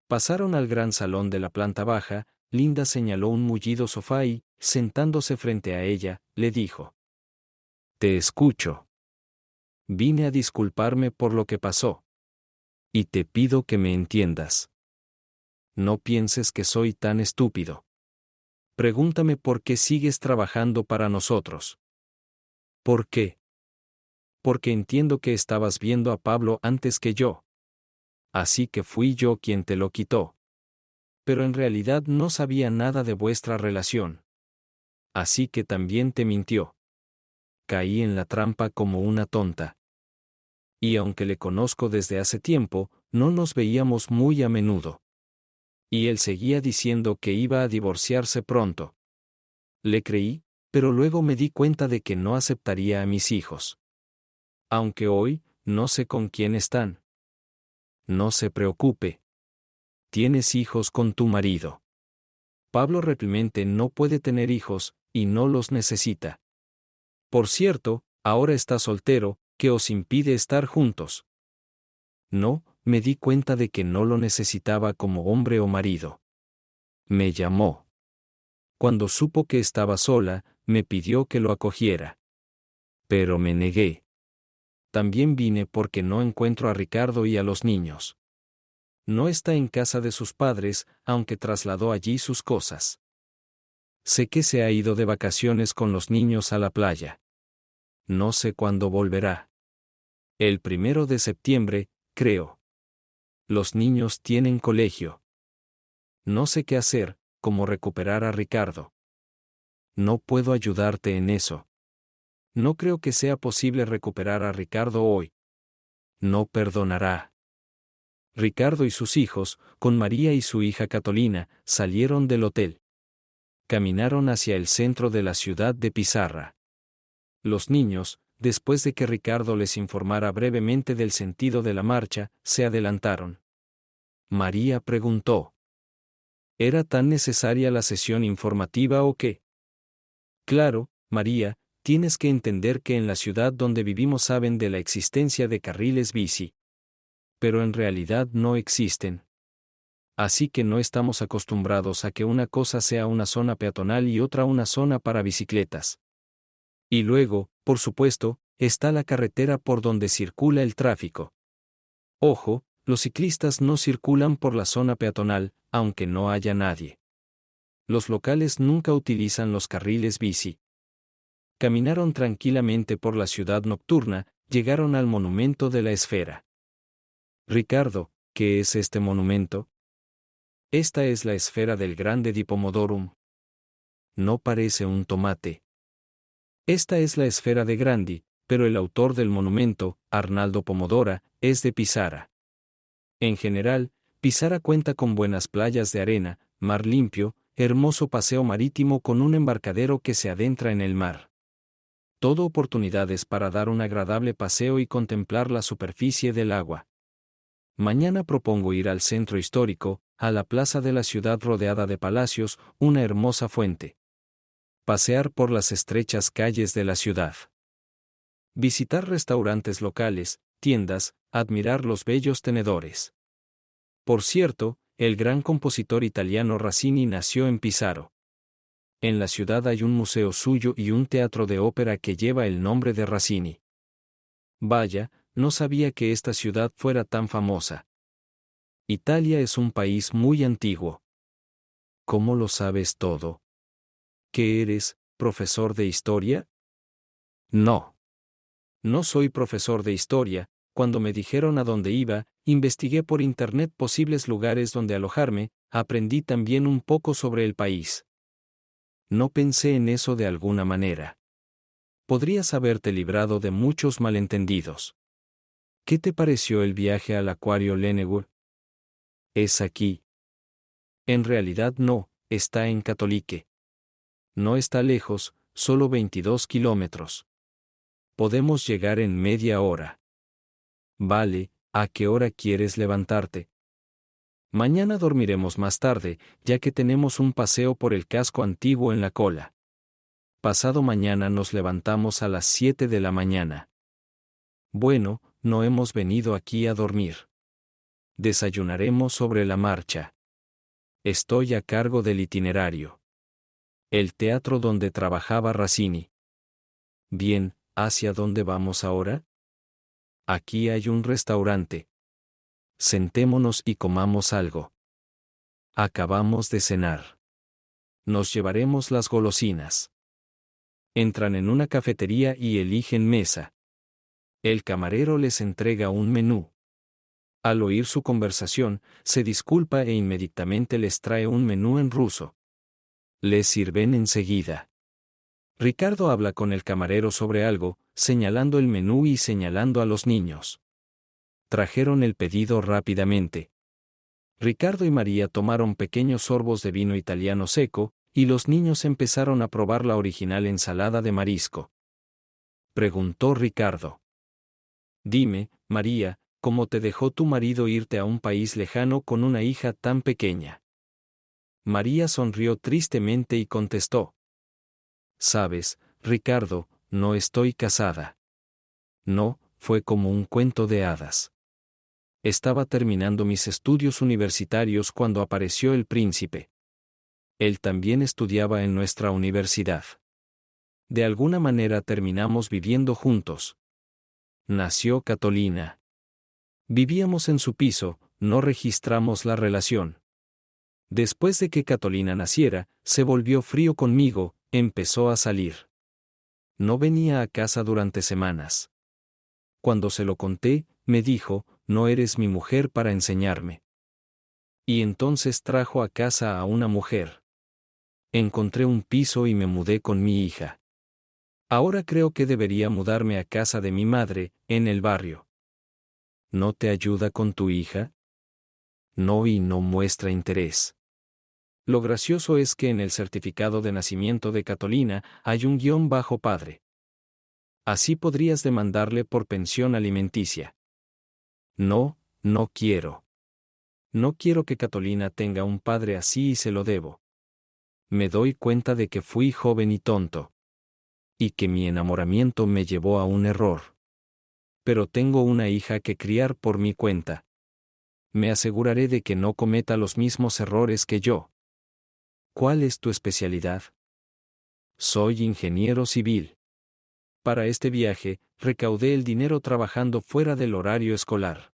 Pasaron al gran salón de la planta baja. Linda señaló un mullido sofá y, sentándose frente a ella, le dijo: te escucho. Vine a disculparme por lo que pasó. Y te pido que me entiendas. No pienses que soy tan estúpido. Pregúntame por qué sigues trabajando para nosotros. ¿Por qué? Porque entiendo que estabas viendo a Pablo antes que yo. Así que fui yo quien te lo quitó. Pero en realidad no sabía nada de vuestra relación. Así que también te mintió. Caí en la trampa como una tonta. Y aunque le conozco desde hace tiempo, no nos veíamos muy a menudo. Y él seguía diciendo que iba a divorciarse pronto. Le creí, pero luego me di cuenta de que no aceptaría a mis hijos. Aunque hoy, no sé con quién están. No se preocupe. Tienes hijos con tu marido. Pablo realmente no puede tener hijos, y no los necesita. Por cierto, ahora está soltero, ¿qué os impide estar juntos? No, me di cuenta de que no lo necesitaba como hombre o marido. Me llamó. Cuando supo que estaba sola, me pidió que lo acogiera. Pero me negué. También vine porque no encuentro a Ricardo y a los niños. No está en casa de sus padres, aunque trasladó allí sus cosas. Sé que se ha ido de vacaciones con los niños a la playa. No sé cuándo volverá. El 1 de septiembre, creo. Los niños tienen colegio. No sé qué hacer, cómo recuperar a Ricardo. No puedo ayudarte en eso. No creo que sea posible recuperar a Ricardo hoy. No perdonará. Ricardo y sus hijos, con María y su hija Catalina, salieron del hotel. Caminaron hacia el centro de la ciudad de Pizarra. Los niños, después de que Ricardo les informara brevemente del sentido de la marcha, se adelantaron. María preguntó: ¿era tan necesaria la sesión informativa o qué? Claro, María, tienes que entender que en la ciudad donde vivimos saben de la existencia de carriles bici. Pero en realidad no existen. Así que no estamos acostumbrados a que una cosa sea una zona peatonal y otra una zona para bicicletas. Y luego, por supuesto, está la carretera por donde circula el tráfico. Ojo, los ciclistas no circulan por la zona peatonal, aunque no haya nadie. Los locales nunca utilizan los carriles bici. Caminaron tranquilamente por la ciudad nocturna, llegaron al monumento de la esfera. Ricardo, ¿qué es este monumento? Esta es la esfera del grande di Pomodorum. No parece un tomate. Esta es la esfera de Grandi, pero el autor del monumento, Arnaldo Pomodora, es de Pizarra. En general, Pizarra cuenta con buenas playas de arena, mar limpio, hermoso paseo marítimo con un embarcadero que se adentra en el mar. Todo oportunidades para dar un agradable paseo y contemplar la superficie del agua. Mañana propongo ir al centro histórico, a la plaza de la ciudad rodeada de palacios, una hermosa fuente. Pasear por las estrechas calles de la ciudad. Visitar restaurantes locales, tiendas, admirar los bellos tenedores. Por cierto, el gran compositor italiano Rossini nació en Pizarro. En la ciudad hay un museo suyo y un teatro de ópera que lleva el nombre de Rossini. Vaya, no sabía que esta ciudad fuera tan famosa. Italia es un país muy antiguo. ¿Cómo lo sabes todo? ¿Qué eres, profesor de historia? No. No soy profesor de historia. Cuando me dijeron a dónde iba, investigué por internet posibles lugares donde alojarme, aprendí también un poco sobre el país. No pensé en eso de alguna manera. Podrías haberte librado de muchos malentendidos. ¿Qué te pareció el viaje al Acuario Lennewood? Es aquí. En realidad no, está en Catolique. No está lejos, solo 22 kilómetros. Podemos llegar en media hora. Vale, ¿a qué hora quieres levantarte? Mañana dormiremos más tarde, ya que tenemos un paseo por el casco antiguo en la cola. Pasado mañana nos levantamos a las 7 de la mañana. Bueno, no hemos venido aquí a dormir. Desayunaremos sobre la marcha. Estoy a cargo del itinerario. El teatro donde trabajaba Rossini. Bien, ¿hacia dónde vamos ahora? Aquí hay un restaurante. Sentémonos y comamos algo. Acabamos de cenar. Nos llevaremos las golosinas. Entran en una cafetería y eligen mesa. El camarero les entrega un menú. Al oír su conversación, se disculpa e inmediatamente les trae un menú en ruso. Les sirven enseguida. Ricardo habla con el camarero sobre algo, señalando el menú y señalando a los niños. Trajeron el pedido rápidamente. Ricardo y María tomaron pequeños sorbos de vino italiano seco, y los niños empezaron a probar la original ensalada de marisco. Preguntó Ricardo. Dime, María, ¿cómo te dejó tu marido irte a un país lejano con una hija tan pequeña? María sonrió tristemente y contestó. Sabes, Ricardo, no estoy casada. No, fue como un cuento de hadas. Estaba terminando mis estudios universitarios cuando apareció el príncipe. Él también estudiaba en nuestra universidad. De alguna manera terminamos viviendo juntos. Nació Catalina. Vivíamos en su piso, no registramos la relación. Después de que Catalina naciera, se volvió frío conmigo, empezó a salir. No venía a casa durante semanas. Cuando se lo conté, me dijo, no eres mi mujer para enseñarme. Y entonces trajo a casa a una mujer. Encontré un piso y me mudé con mi hija. Ahora creo que debería mudarme a casa de mi madre, en el barrio. ¿No te ayuda con tu hija? No, y no muestra interés. Lo gracioso es que en el certificado de nacimiento de Catalina hay un _padre. Así podrías demandarle por pensión alimenticia. No, no quiero. No quiero que Catalina tenga un padre así y se lo debo. Me doy cuenta de que fui joven y tonto. Y que mi enamoramiento me llevó a un error. Pero tengo una hija que criar por mi cuenta. Me aseguraré de que no cometa los mismos errores que yo. ¿Cuál es tu especialidad? Soy ingeniero civil. Para este viaje, recaudé el dinero trabajando fuera del horario escolar.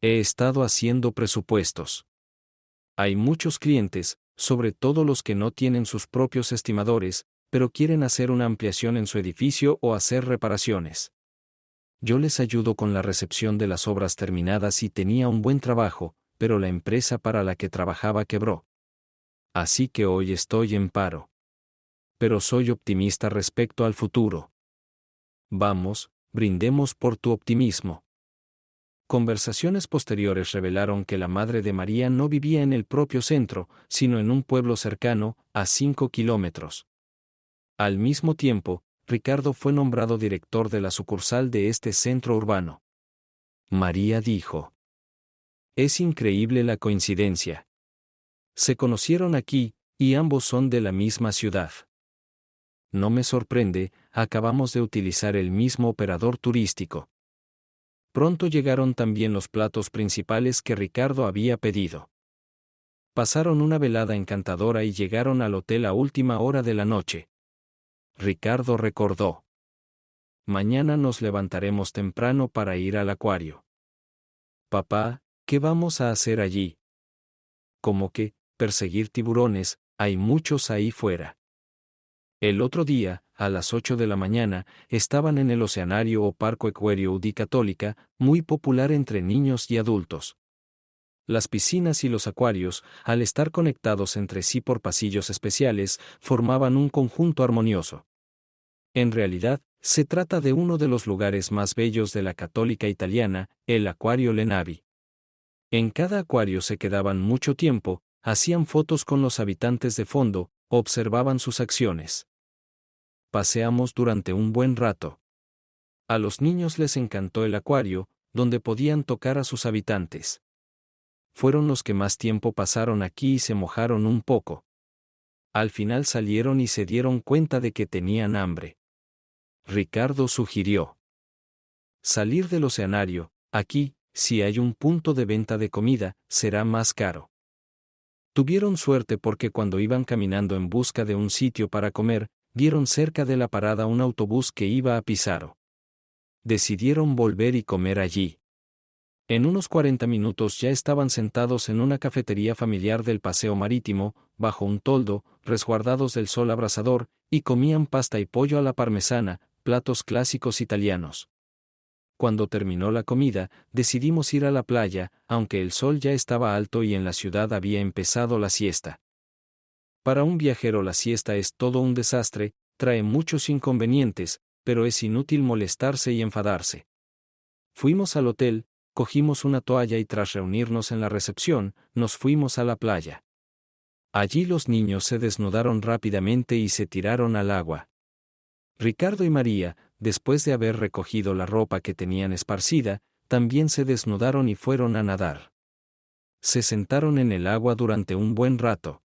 He estado haciendo presupuestos. Hay muchos clientes, sobre todo los que no tienen sus propios estimadores, pero quieren hacer una ampliación en su edificio o hacer reparaciones. Yo les ayudo con la recepción de las obras terminadas y tenía un buen trabajo, pero la empresa para la que trabajaba quebró. Así que hoy estoy en paro. Pero soy optimista respecto al futuro. Vamos, brindemos por tu optimismo. Conversaciones posteriores revelaron que la madre de María no vivía en el propio centro, sino en un pueblo cercano, a 5 kilómetros. Al mismo tiempo, Ricardo fue nombrado director de la sucursal de este centro urbano. María dijo: es increíble la coincidencia. Se conocieron aquí, y ambos son de la misma ciudad. No me sorprende, acabamos de utilizar el mismo operador turístico. Pronto llegaron también los platos principales que Ricardo había pedido. Pasaron una velada encantadora y llegaron al hotel a última hora de la noche. Ricardo recordó: mañana nos levantaremos temprano para ir al acuario. Papá, ¿qué vamos a hacer allí? ¿Cómo que, perseguir tiburones? Hay muchos ahí fuera. El otro día, a las 8 de la mañana, estaban en el Oceanario o Parco Equario Udi Católica, muy popular entre niños y adultos. Las piscinas y los acuarios, al estar conectados entre sí por pasillos especiales, formaban un conjunto armonioso. En realidad, se trata de uno de los lugares más bellos de la Católica italiana, el Acuario Le Navi. En cada acuario se quedaban mucho tiempo, hacían fotos con los habitantes de fondo, observaban sus acciones. Paseamos durante un buen rato. A los niños les encantó el acuario, donde podían tocar a sus habitantes. Fueron los que más tiempo pasaron aquí y se mojaron un poco. Al final salieron y se dieron cuenta de que tenían hambre. Ricardo sugirió: salir del oceanario, aquí, si hay un punto de venta de comida, será más caro. Tuvieron suerte porque cuando iban caminando en busca de un sitio para comer, vieron cerca de la parada un autobús que iba a Pizarro. Decidieron volver y comer allí. En unos 40 minutos ya estaban sentados en una cafetería familiar del paseo marítimo, bajo un toldo, resguardados del sol abrasador, y comían pasta y pollo a la parmesana, platos clásicos italianos. Cuando terminó la comida, decidimos ir a la playa, aunque el sol ya estaba alto y en la ciudad había empezado la siesta. Para un viajero la siesta es todo un desastre, trae muchos inconvenientes, pero es inútil molestarse y enfadarse. Fuimos al hotel, cogimos una toalla y tras reunirnos en la recepción, nos fuimos a la playa. Allí los niños se desnudaron rápidamente y se tiraron al agua. Ricardo y María, después de haber recogido la ropa que tenían esparcida, también se desnudaron y fueron a nadar. Se sentaron en el agua durante un buen rato.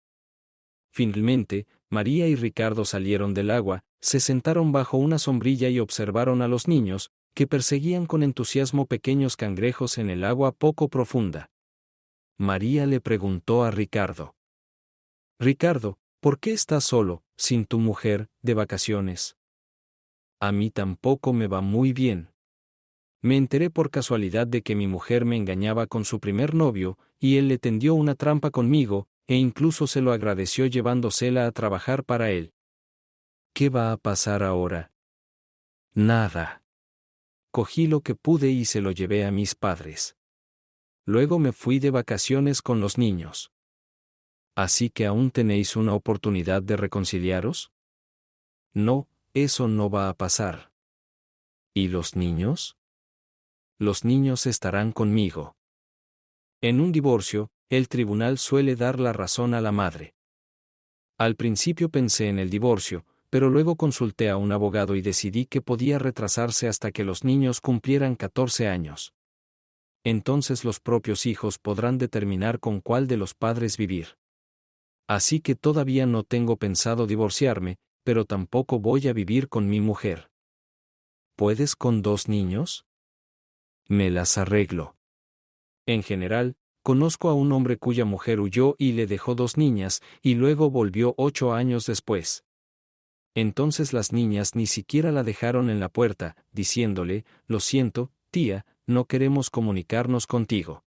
Finalmente, María y Ricardo salieron del agua, se sentaron bajo una sombrilla y observaron a los niños, que perseguían con entusiasmo pequeños cangrejos en el agua poco profunda. María le preguntó a Ricardo: Ricardo, ¿por qué estás solo, sin tu mujer, de vacaciones? A mí tampoco me va muy bien. Me enteré por casualidad de que mi mujer me engañaba con su primer novio, y él le tendió una trampa conmigo, e incluso se lo agradeció llevándosela a trabajar para él. ¿Qué va a pasar ahora? Nada. Cogí lo que pude y se lo llevé a mis padres. Luego me fui de vacaciones con los niños. ¿Así que aún tenéis una oportunidad de reconciliaros? No, eso no va a pasar. ¿Y los niños? Los niños estarán conmigo. En un divorcio, el tribunal suele dar la razón a la madre. Al principio pensé en el divorcio, pero luego consulté a un abogado y decidí que podía retrasarse hasta que los niños cumplieran 14 años. Entonces los propios hijos podrán determinar con cuál de los padres vivir. Así que todavía no tengo pensado divorciarme, pero tampoco voy a vivir con mi mujer. ¿Puedes con 2 niños? Me las arreglo. En general, conozco a un hombre cuya mujer huyó y le dejó 2 niñas, y luego volvió 8 años después. Entonces las niñas ni siquiera la dejaron en la puerta, diciéndole, lo siento, tía, no queremos comunicarnos contigo.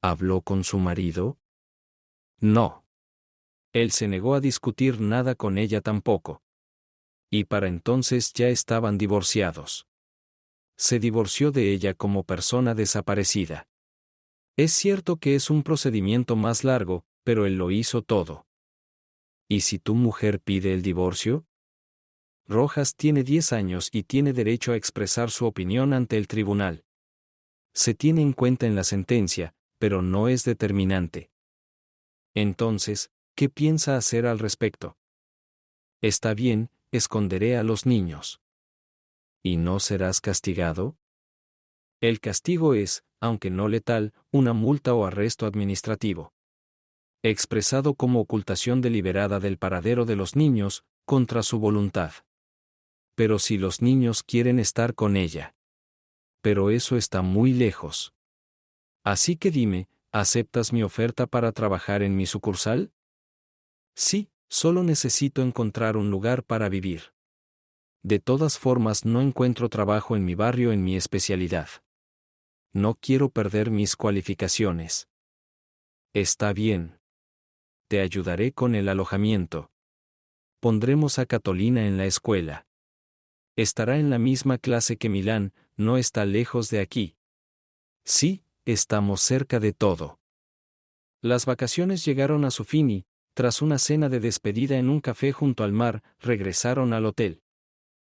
¿Habló con su marido? No. Él se negó a discutir nada con ella tampoco. Y para entonces ya estaban divorciados. Se divorció de ella como persona desaparecida. Es cierto que es un procedimiento más largo, pero él lo hizo todo. ¿Y si tu mujer pide el divorcio? Rojas tiene 10 años y tiene derecho a expresar su opinión ante el tribunal. Se tiene en cuenta en la sentencia, pero no es determinante. Entonces, ¿qué piensa hacer al respecto? Está bien, esconderé a los niños. ¿Y no serás castigado? El castigo es, aunque no letal, una multa o arresto administrativo. Expresado como ocultación deliberada del paradero de los niños, contra su voluntad. Pero si los niños quieren estar con ella. Pero eso está muy lejos. Así que dime, ¿aceptas mi oferta para trabajar en mi sucursal? Sí, solo necesito encontrar un lugar para vivir. De todas formas no encuentro trabajo en mi barrio en mi especialidad. No quiero perder mis cualificaciones. Está bien. Te ayudaré con el alojamiento. Pondremos a Catalina en la escuela. Estará en la misma clase que Milán, no está lejos de aquí. Sí, estamos cerca de todo. Las vacaciones llegaron a su fin y, tras una cena de despedida en un café junto al mar, regresaron al hotel.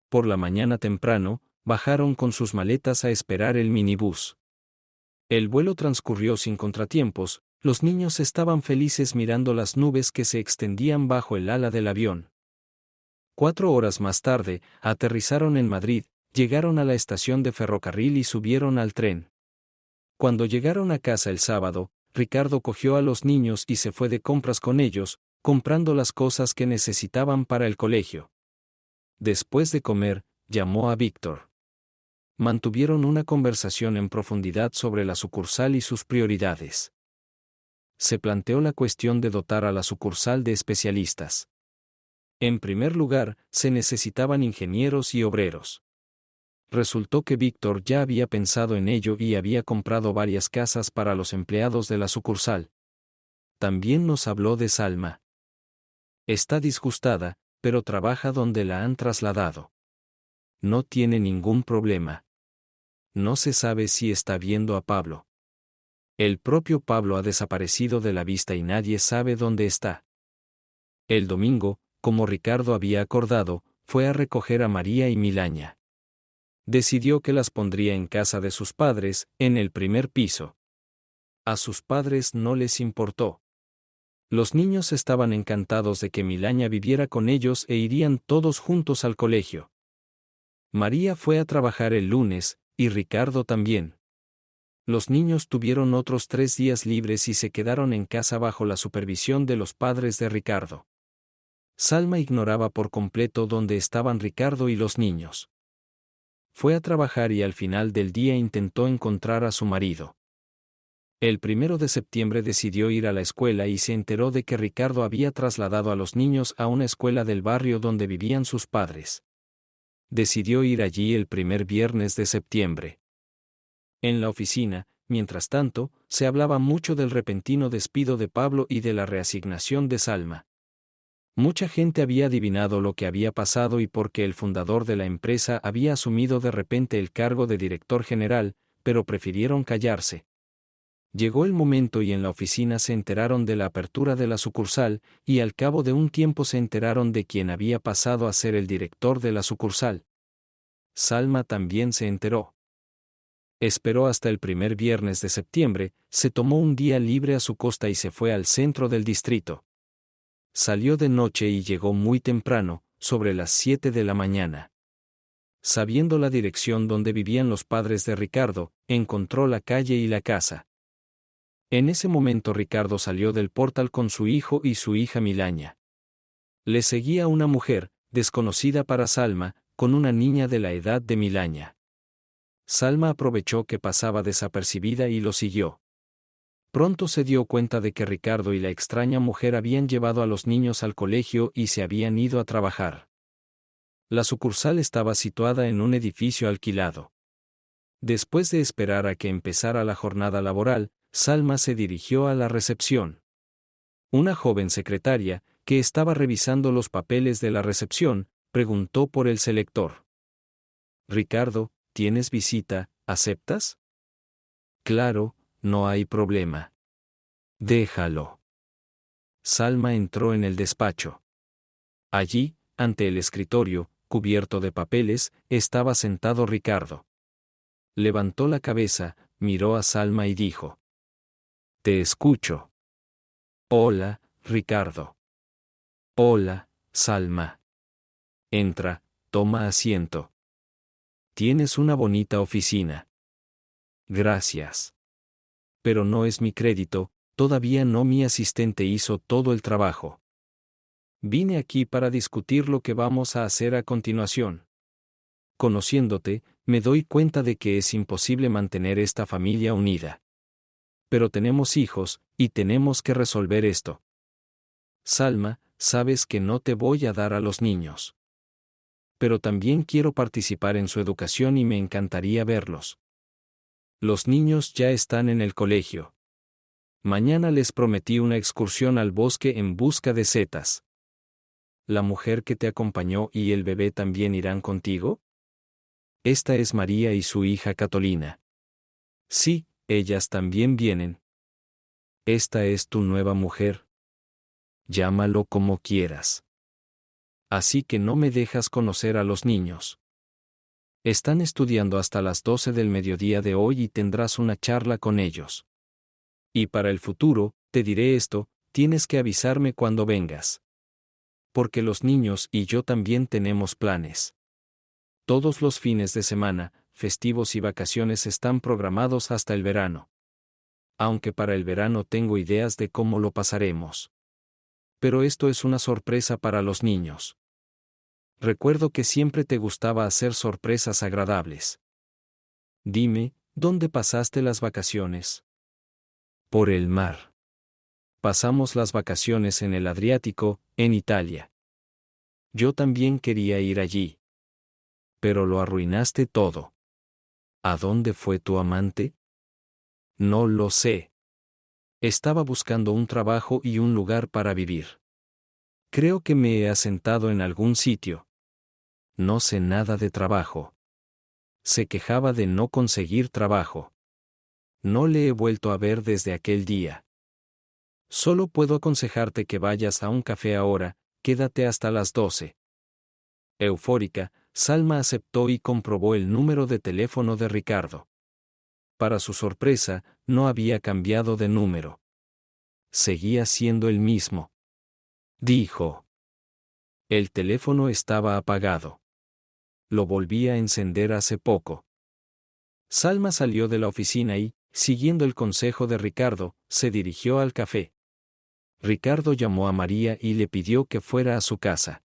Por la mañana temprano, bajaron con sus maletas a esperar el minibús. El vuelo transcurrió sin contratiempos, los niños estaban felices mirando las nubes que se extendían bajo el ala del avión. 4 horas más tarde, aterrizaron en Madrid, llegaron a la estación de ferrocarril y subieron al tren. Cuando llegaron a casa el sábado, Ricardo cogió a los niños y se fue de compras con ellos, comprando las cosas que necesitaban para el colegio. Después de comer, llamó a Víctor. Mantuvieron una conversación en profundidad sobre la sucursal y sus prioridades. Se planteó la cuestión de dotar a la sucursal de especialistas. En primer lugar, se necesitaban ingenieros y obreros. Resultó que Víctor ya había pensado en ello y había comprado varias casas para los empleados de la sucursal. También nos habló de Salma. Está disgustada, pero trabaja donde la han trasladado. No tiene ningún problema. No se sabe si está viendo a Pablo. El propio Pablo ha desaparecido de la vista y nadie sabe dónde está. El domingo, como Ricardo había acordado, fue a recoger a María y Milaña. Decidió que las pondría en casa de sus padres, en el primer piso. A sus padres no les importó. Los niños estaban encantados de que Milaña viviera con ellos e irían todos juntos al colegio. María fue a trabajar el lunes, y Ricardo también. Los niños tuvieron otros 3 días libres y se quedaron en casa bajo la supervisión de los padres de Ricardo. Salma ignoraba por completo dónde estaban Ricardo y los niños. Fue a trabajar y al final del día intentó encontrar a su marido. El 1 de septiembre decidió ir a la escuela y se enteró de que Ricardo había trasladado a los niños a una escuela del barrio donde vivían sus padres. Decidió ir allí el primer viernes de septiembre. En la oficina, mientras tanto, se hablaba mucho del repentino despido de Pablo y de la reasignación de Salma. Mucha gente había adivinado lo que había pasado y por qué el fundador de la empresa había asumido de repente el cargo de director general, pero prefirieron callarse. Llegó el momento y en la oficina se enteraron de la apertura de la sucursal, y al cabo de un tiempo se enteraron de quién había pasado a ser el director de la sucursal. Salma también se enteró. Esperó hasta el primer viernes de septiembre, se tomó un día libre a su costa y se fue al centro del distrito. Salió de noche y llegó muy temprano, sobre las 7 de la mañana. Sabiendo la dirección donde vivían los padres de Ricardo, encontró la calle y la casa. En ese momento Ricardo salió del portal con su hijo y su hija Milaña. Le seguía una mujer, desconocida para Salma, con una niña de la edad de Milaña. Salma aprovechó que pasaba desapercibida y lo siguió. Pronto se dio cuenta de que Ricardo y la extraña mujer habían llevado a los niños al colegio y se habían ido a trabajar. La sucursal estaba situada en un edificio alquilado. Después de esperar a que empezara la jornada laboral, Salma se dirigió a la recepción. Una joven secretaria, que estaba revisando los papeles de la recepción, preguntó por el selector. «Ricardo, ¿tienes visita? ¿Aceptas?» «Claro, no hay problema». «Déjalo». Salma entró en el despacho. Allí, ante el escritorio, cubierto de papeles, estaba sentado Ricardo. Levantó la cabeza, miró a Salma y dijo: «Te escucho». «Hola, Ricardo». «Hola, Salma». «Entra, toma asiento». «Tienes una bonita oficina». «Gracias». «Pero no es mi crédito, todavía no, mi asistente hizo todo el trabajo. Vine aquí para discutir lo que vamos a hacer a continuación. Conociéndote, me doy cuenta de que es imposible mantener esta familia unida. Pero tenemos hijos, y tenemos que resolver esto. Salma, sabes que no te voy a dar a los niños. Pero también quiero participar en su educación y me encantaría verlos. Los niños ya están en el colegio. Mañana les prometí una excursión al bosque en busca de setas. ¿La mujer que te acompañó y el bebé también irán contigo?» «Esta es María y su hija Catalina». «Sí, ellas también vienen». «Esta es tu nueva mujer». «Llámalo como quieras». «Así que no me dejas conocer a los niños». «Están estudiando hasta las 12 del mediodía de hoy y tendrás una charla con ellos. Y para el futuro, te diré esto, tienes que avisarme cuando vengas. Porque los niños y yo también tenemos planes. Todos los fines de semana, festivos y vacaciones están programados hasta el verano. Aunque para el verano tengo ideas de cómo lo pasaremos. Pero esto es una sorpresa para los niños. Recuerdo que siempre te gustaba hacer sorpresas agradables. Dime, ¿dónde pasaste las vacaciones?» «Por el mar. Pasamos las vacaciones en el Adriático, en Italia. Yo también quería ir allí. Pero lo arruinaste todo». «¿A dónde fue tu amante?» «No lo sé. Estaba buscando un trabajo y un lugar para vivir. Creo que me he asentado en algún sitio. No sé nada de trabajo». Se quejaba de no conseguir trabajo. «No le he vuelto a ver desde aquel día. Solo puedo aconsejarte que vayas a un café ahora, quédate hasta las 12». Eufórica, Salma aceptó y comprobó el número de teléfono de Ricardo. Para su sorpresa, no había cambiado de número. Seguía siendo el mismo. Dijo. El teléfono estaba apagado. Lo volví a encender hace poco. Salma salió de la oficina y, siguiendo el consejo de Ricardo, se dirigió al café. Ricardo llamó a María y le pidió que fuera a su casa.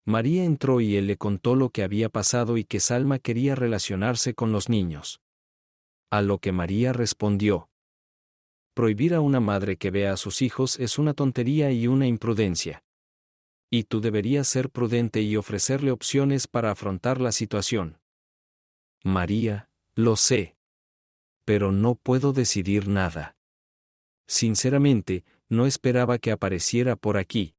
María entró y él le contó lo que había pasado y que Salma quería relacionarse con los niños. A lo que María respondió: «Prohibir a una madre que vea a sus hijos es una tontería y una imprudencia. Y tú deberías ser prudente y ofrecerle opciones para afrontar la situación». «María, lo sé. Pero no puedo decidir nada. Sinceramente, no esperaba que apareciera por aquí.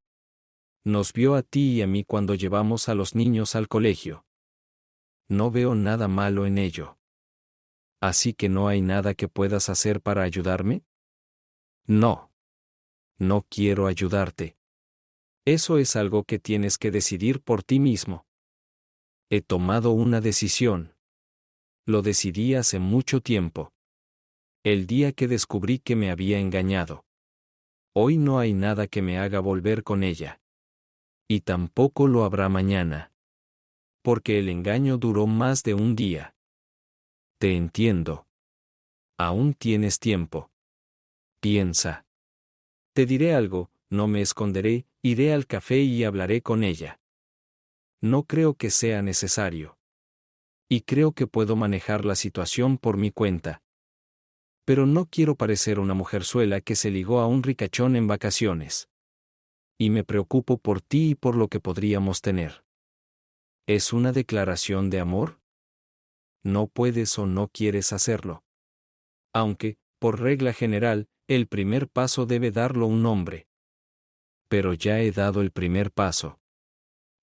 Nos vio a ti y a mí cuando llevamos a los niños al colegio. No veo nada malo en ello. ¿Así que no hay nada que puedas hacer para ayudarme? No. No quiero ayudarte. Eso es algo que tienes que decidir por ti mismo. He tomado una decisión. Lo decidí hace mucho tiempo. El día que descubrí que me había engañado. Hoy no hay nada que me haga volver con ella. Y tampoco lo habrá mañana. Porque el engaño duró más de un día. Te entiendo. Aún tienes tiempo. Piensa. Te diré algo, no me esconderé, iré al café y hablaré con ella. No creo que sea necesario. Y creo que puedo manejar la situación por mi cuenta. Pero no quiero parecer una mujerzuela que se ligó a un ricachón en vacaciones. Y me preocupo por ti y por lo que podríamos tener. ¿Es una declaración de amor? No puedes o no quieres hacerlo. Aunque, por regla general, el primer paso debe darlo un hombre. Pero ya he dado el primer paso.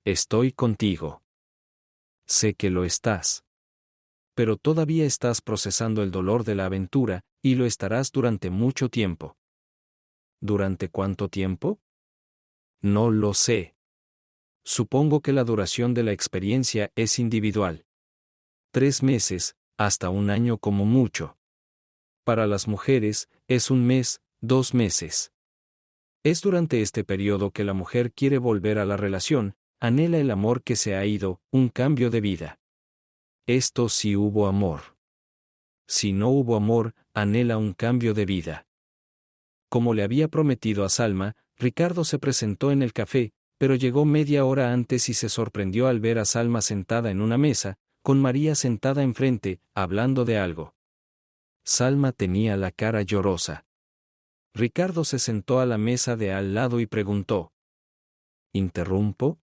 Estoy contigo. Sé que lo estás. Pero todavía estás procesando el dolor de la aventura, y lo estarás durante mucho tiempo. ¿Durante cuánto tiempo? No lo sé. Supongo que la duración de la experiencia es individual. 3 meses, hasta un año como mucho. Para las mujeres, es un mes, 2 meses. Es durante este periodo que la mujer quiere volver a la relación, anhela el amor que se ha ido, un cambio de vida. Esto sí hubo amor. Si no hubo amor, anhela un cambio de vida. Como le había prometido a Salma, Ricardo se presentó en el café, pero llegó media hora antes y se sorprendió al ver a Salma sentada en una mesa, con María sentada enfrente, hablando de algo. Salma tenía la cara llorosa. Ricardo se sentó a la mesa de al lado y preguntó: ¿Interrumpo?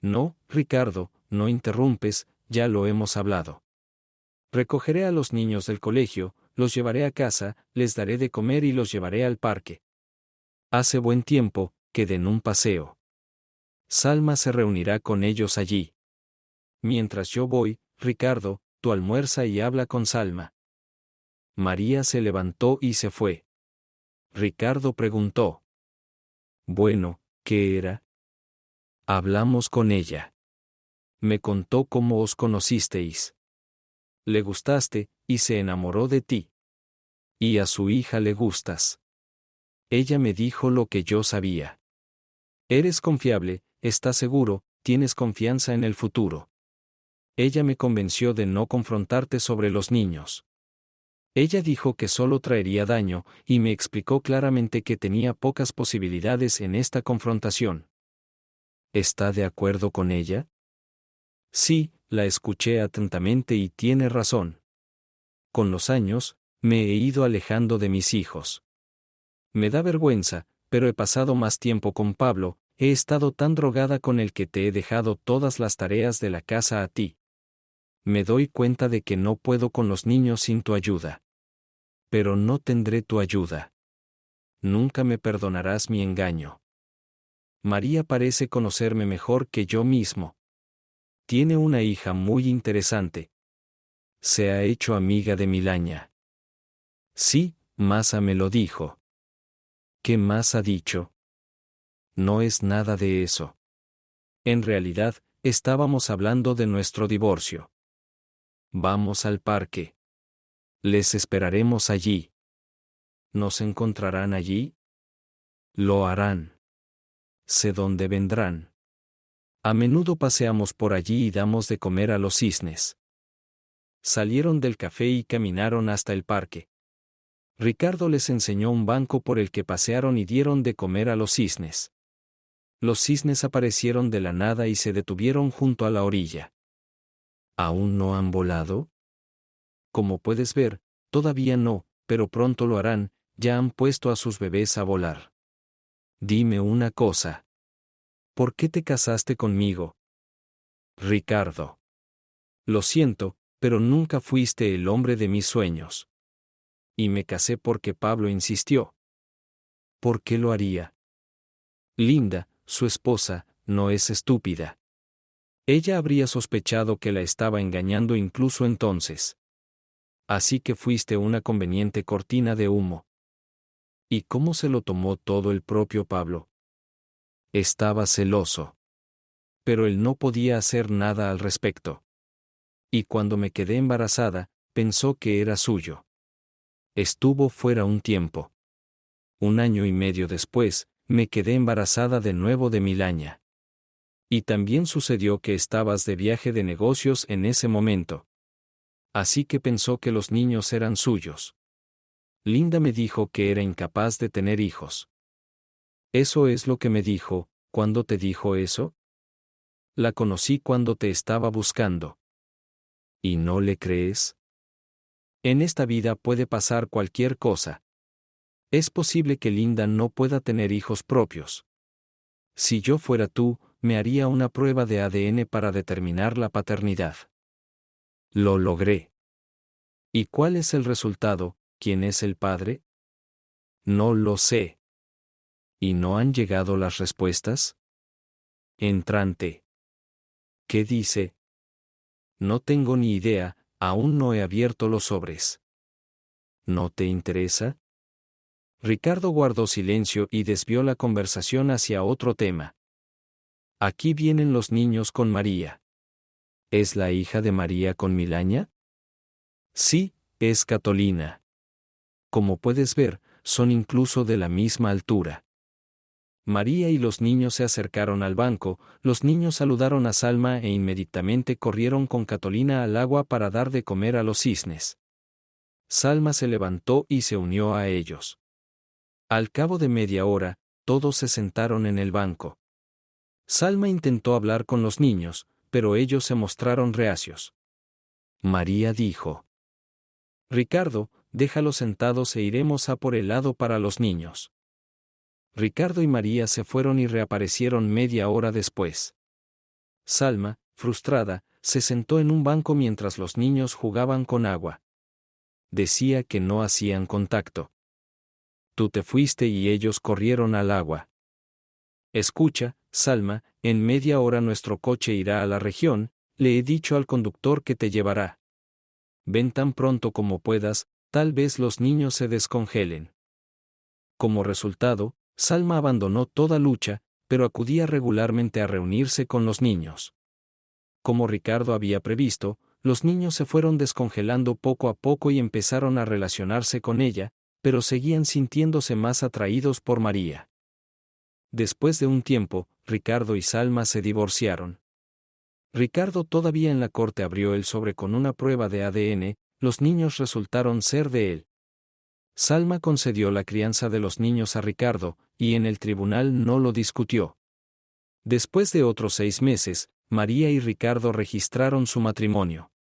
No, Ricardo, no interrumpes, ya lo hemos hablado. Recogeré a los niños del colegio, los llevaré a casa, les daré de comer y los llevaré al parque. Hace buen tiempo, que den un paseo. Salma se reunirá con ellos allí. Mientras yo voy, Ricardo, tú almuerza y habla con Salma. María se levantó y se fue. Ricardo preguntó: Bueno, ¿qué era? Hablamos con ella. Me contó cómo os conocisteis. Le gustaste, y se enamoró de ti. Y a su hija le gustas. Ella me dijo lo que yo sabía. Eres confiable, estás seguro, tienes confianza en el futuro. Ella me convenció de no confrontarte sobre los niños. Ella dijo que solo traería daño, y me explicó claramente que tenía pocas posibilidades en esta confrontación. ¿Está de acuerdo con ella? Sí, la escuché atentamente y tiene razón. Con los años, me he ido alejando de mis hijos. Me da vergüenza, pero he pasado más tiempo con Pablo, he estado tan drogada con él que te he dejado todas las tareas de la casa a ti. Me doy cuenta de que no puedo con los niños sin tu ayuda. Pero no tendré tu ayuda. Nunca me perdonarás mi engaño. María parece conocerme mejor que yo mismo. Tiene una hija muy interesante. Se ha hecho amiga de Milaña. Sí, Masa me lo dijo. ¿Qué más ha dicho? No es nada de eso. En realidad, estábamos hablando de nuestro divorcio. Vamos al parque. Les esperaremos allí. ¿Nos encontrarán allí? Lo harán. Sé dónde vendrán. A menudo paseamos por allí y damos de comer a los cisnes. Salieron del café y caminaron hasta el parque. Ricardo les enseñó un banco por el que pasearon y dieron de comer a los cisnes. Los cisnes aparecieron de la nada y se detuvieron junto a la orilla. ¿Aún no han volado? Como puedes ver, todavía no, pero pronto lo harán, ya han puesto a sus bebés a volar. Dime una cosa. ¿Por qué te casaste conmigo? Ricardo. Lo siento, pero nunca fuiste el hombre de mis sueños. Y me casé porque Pablo insistió. ¿Por qué lo haría? Linda, su esposa, no es estúpida. Ella habría sospechado que la estaba engañando incluso entonces. Así que fuiste una conveniente cortina de humo. ¿Y cómo se lo tomó todo el propio Pablo? Estaba celoso. Pero él no podía hacer nada al respecto. Y cuando me quedé embarazada, pensó que era suyo. Estuvo fuera un tiempo. 1 año y medio después, me quedé embarazada de nuevo de Milagna. Y también sucedió que estabas de viaje de negocios en ese momento. Así que pensó que los niños eran suyos. Linda me dijo que era incapaz de tener hijos. Eso es lo que me dijo. ¿Cuándo te dijo eso? La conocí cuando te estaba buscando. ¿Y no le crees? En esta vida puede pasar cualquier cosa. Es posible que Linda no pueda tener hijos propios. Si yo fuera tú, me haría una prueba de ADN para determinar la paternidad. Lo logré. ¿Y cuál es el resultado? ¿Quién es el padre? No lo sé. ¿Y no han llegado las respuestas? Entrante. ¿Qué dice? No tengo ni idea, aún no he abierto los sobres. ¿No te interesa? Ricardo guardó silencio y desvió la conversación hacia otro tema. Aquí vienen los niños con María. ¿Es la hija de María con Milagna? Sí, es Catolina. Como puedes ver, son incluso de la misma altura. María y los niños se acercaron al banco, los niños saludaron a Salma e inmediatamente corrieron con Catolina al agua para dar de comer a los cisnes. Salma se levantó y se unió a ellos. Al cabo de media hora, todos se sentaron en el banco. Salma intentó hablar con los niños, pero ellos se mostraron reacios. María dijo: Ricardo, déjalos sentados e iremos a por helado para los niños. Ricardo y María se fueron y reaparecieron media hora después. Salma, frustrada, se sentó en un banco mientras los niños jugaban con agua. Decía que no hacían contacto. Tú te fuiste y ellos corrieron al agua. Escucha, Salma, en media hora nuestro coche irá a la región, le he dicho al conductor que te llevará. Ven tan pronto como puedas, tal vez los niños se descongelen. Como resultado, Salma abandonó toda lucha, pero acudía regularmente a reunirse con los niños. Como Ricardo había previsto, los niños se fueron descongelando poco a poco y empezaron a relacionarse con ella, pero seguían sintiéndose más atraídos por María. Después de un tiempo, Ricardo y Salma se divorciaron. Ricardo todavía en la corte abrió el sobre con una prueba de ADN, los niños resultaron ser de él. Salma concedió la crianza de los niños a Ricardo, y en el tribunal no lo discutió. Después de otros 6 meses, María y Ricardo registraron su matrimonio.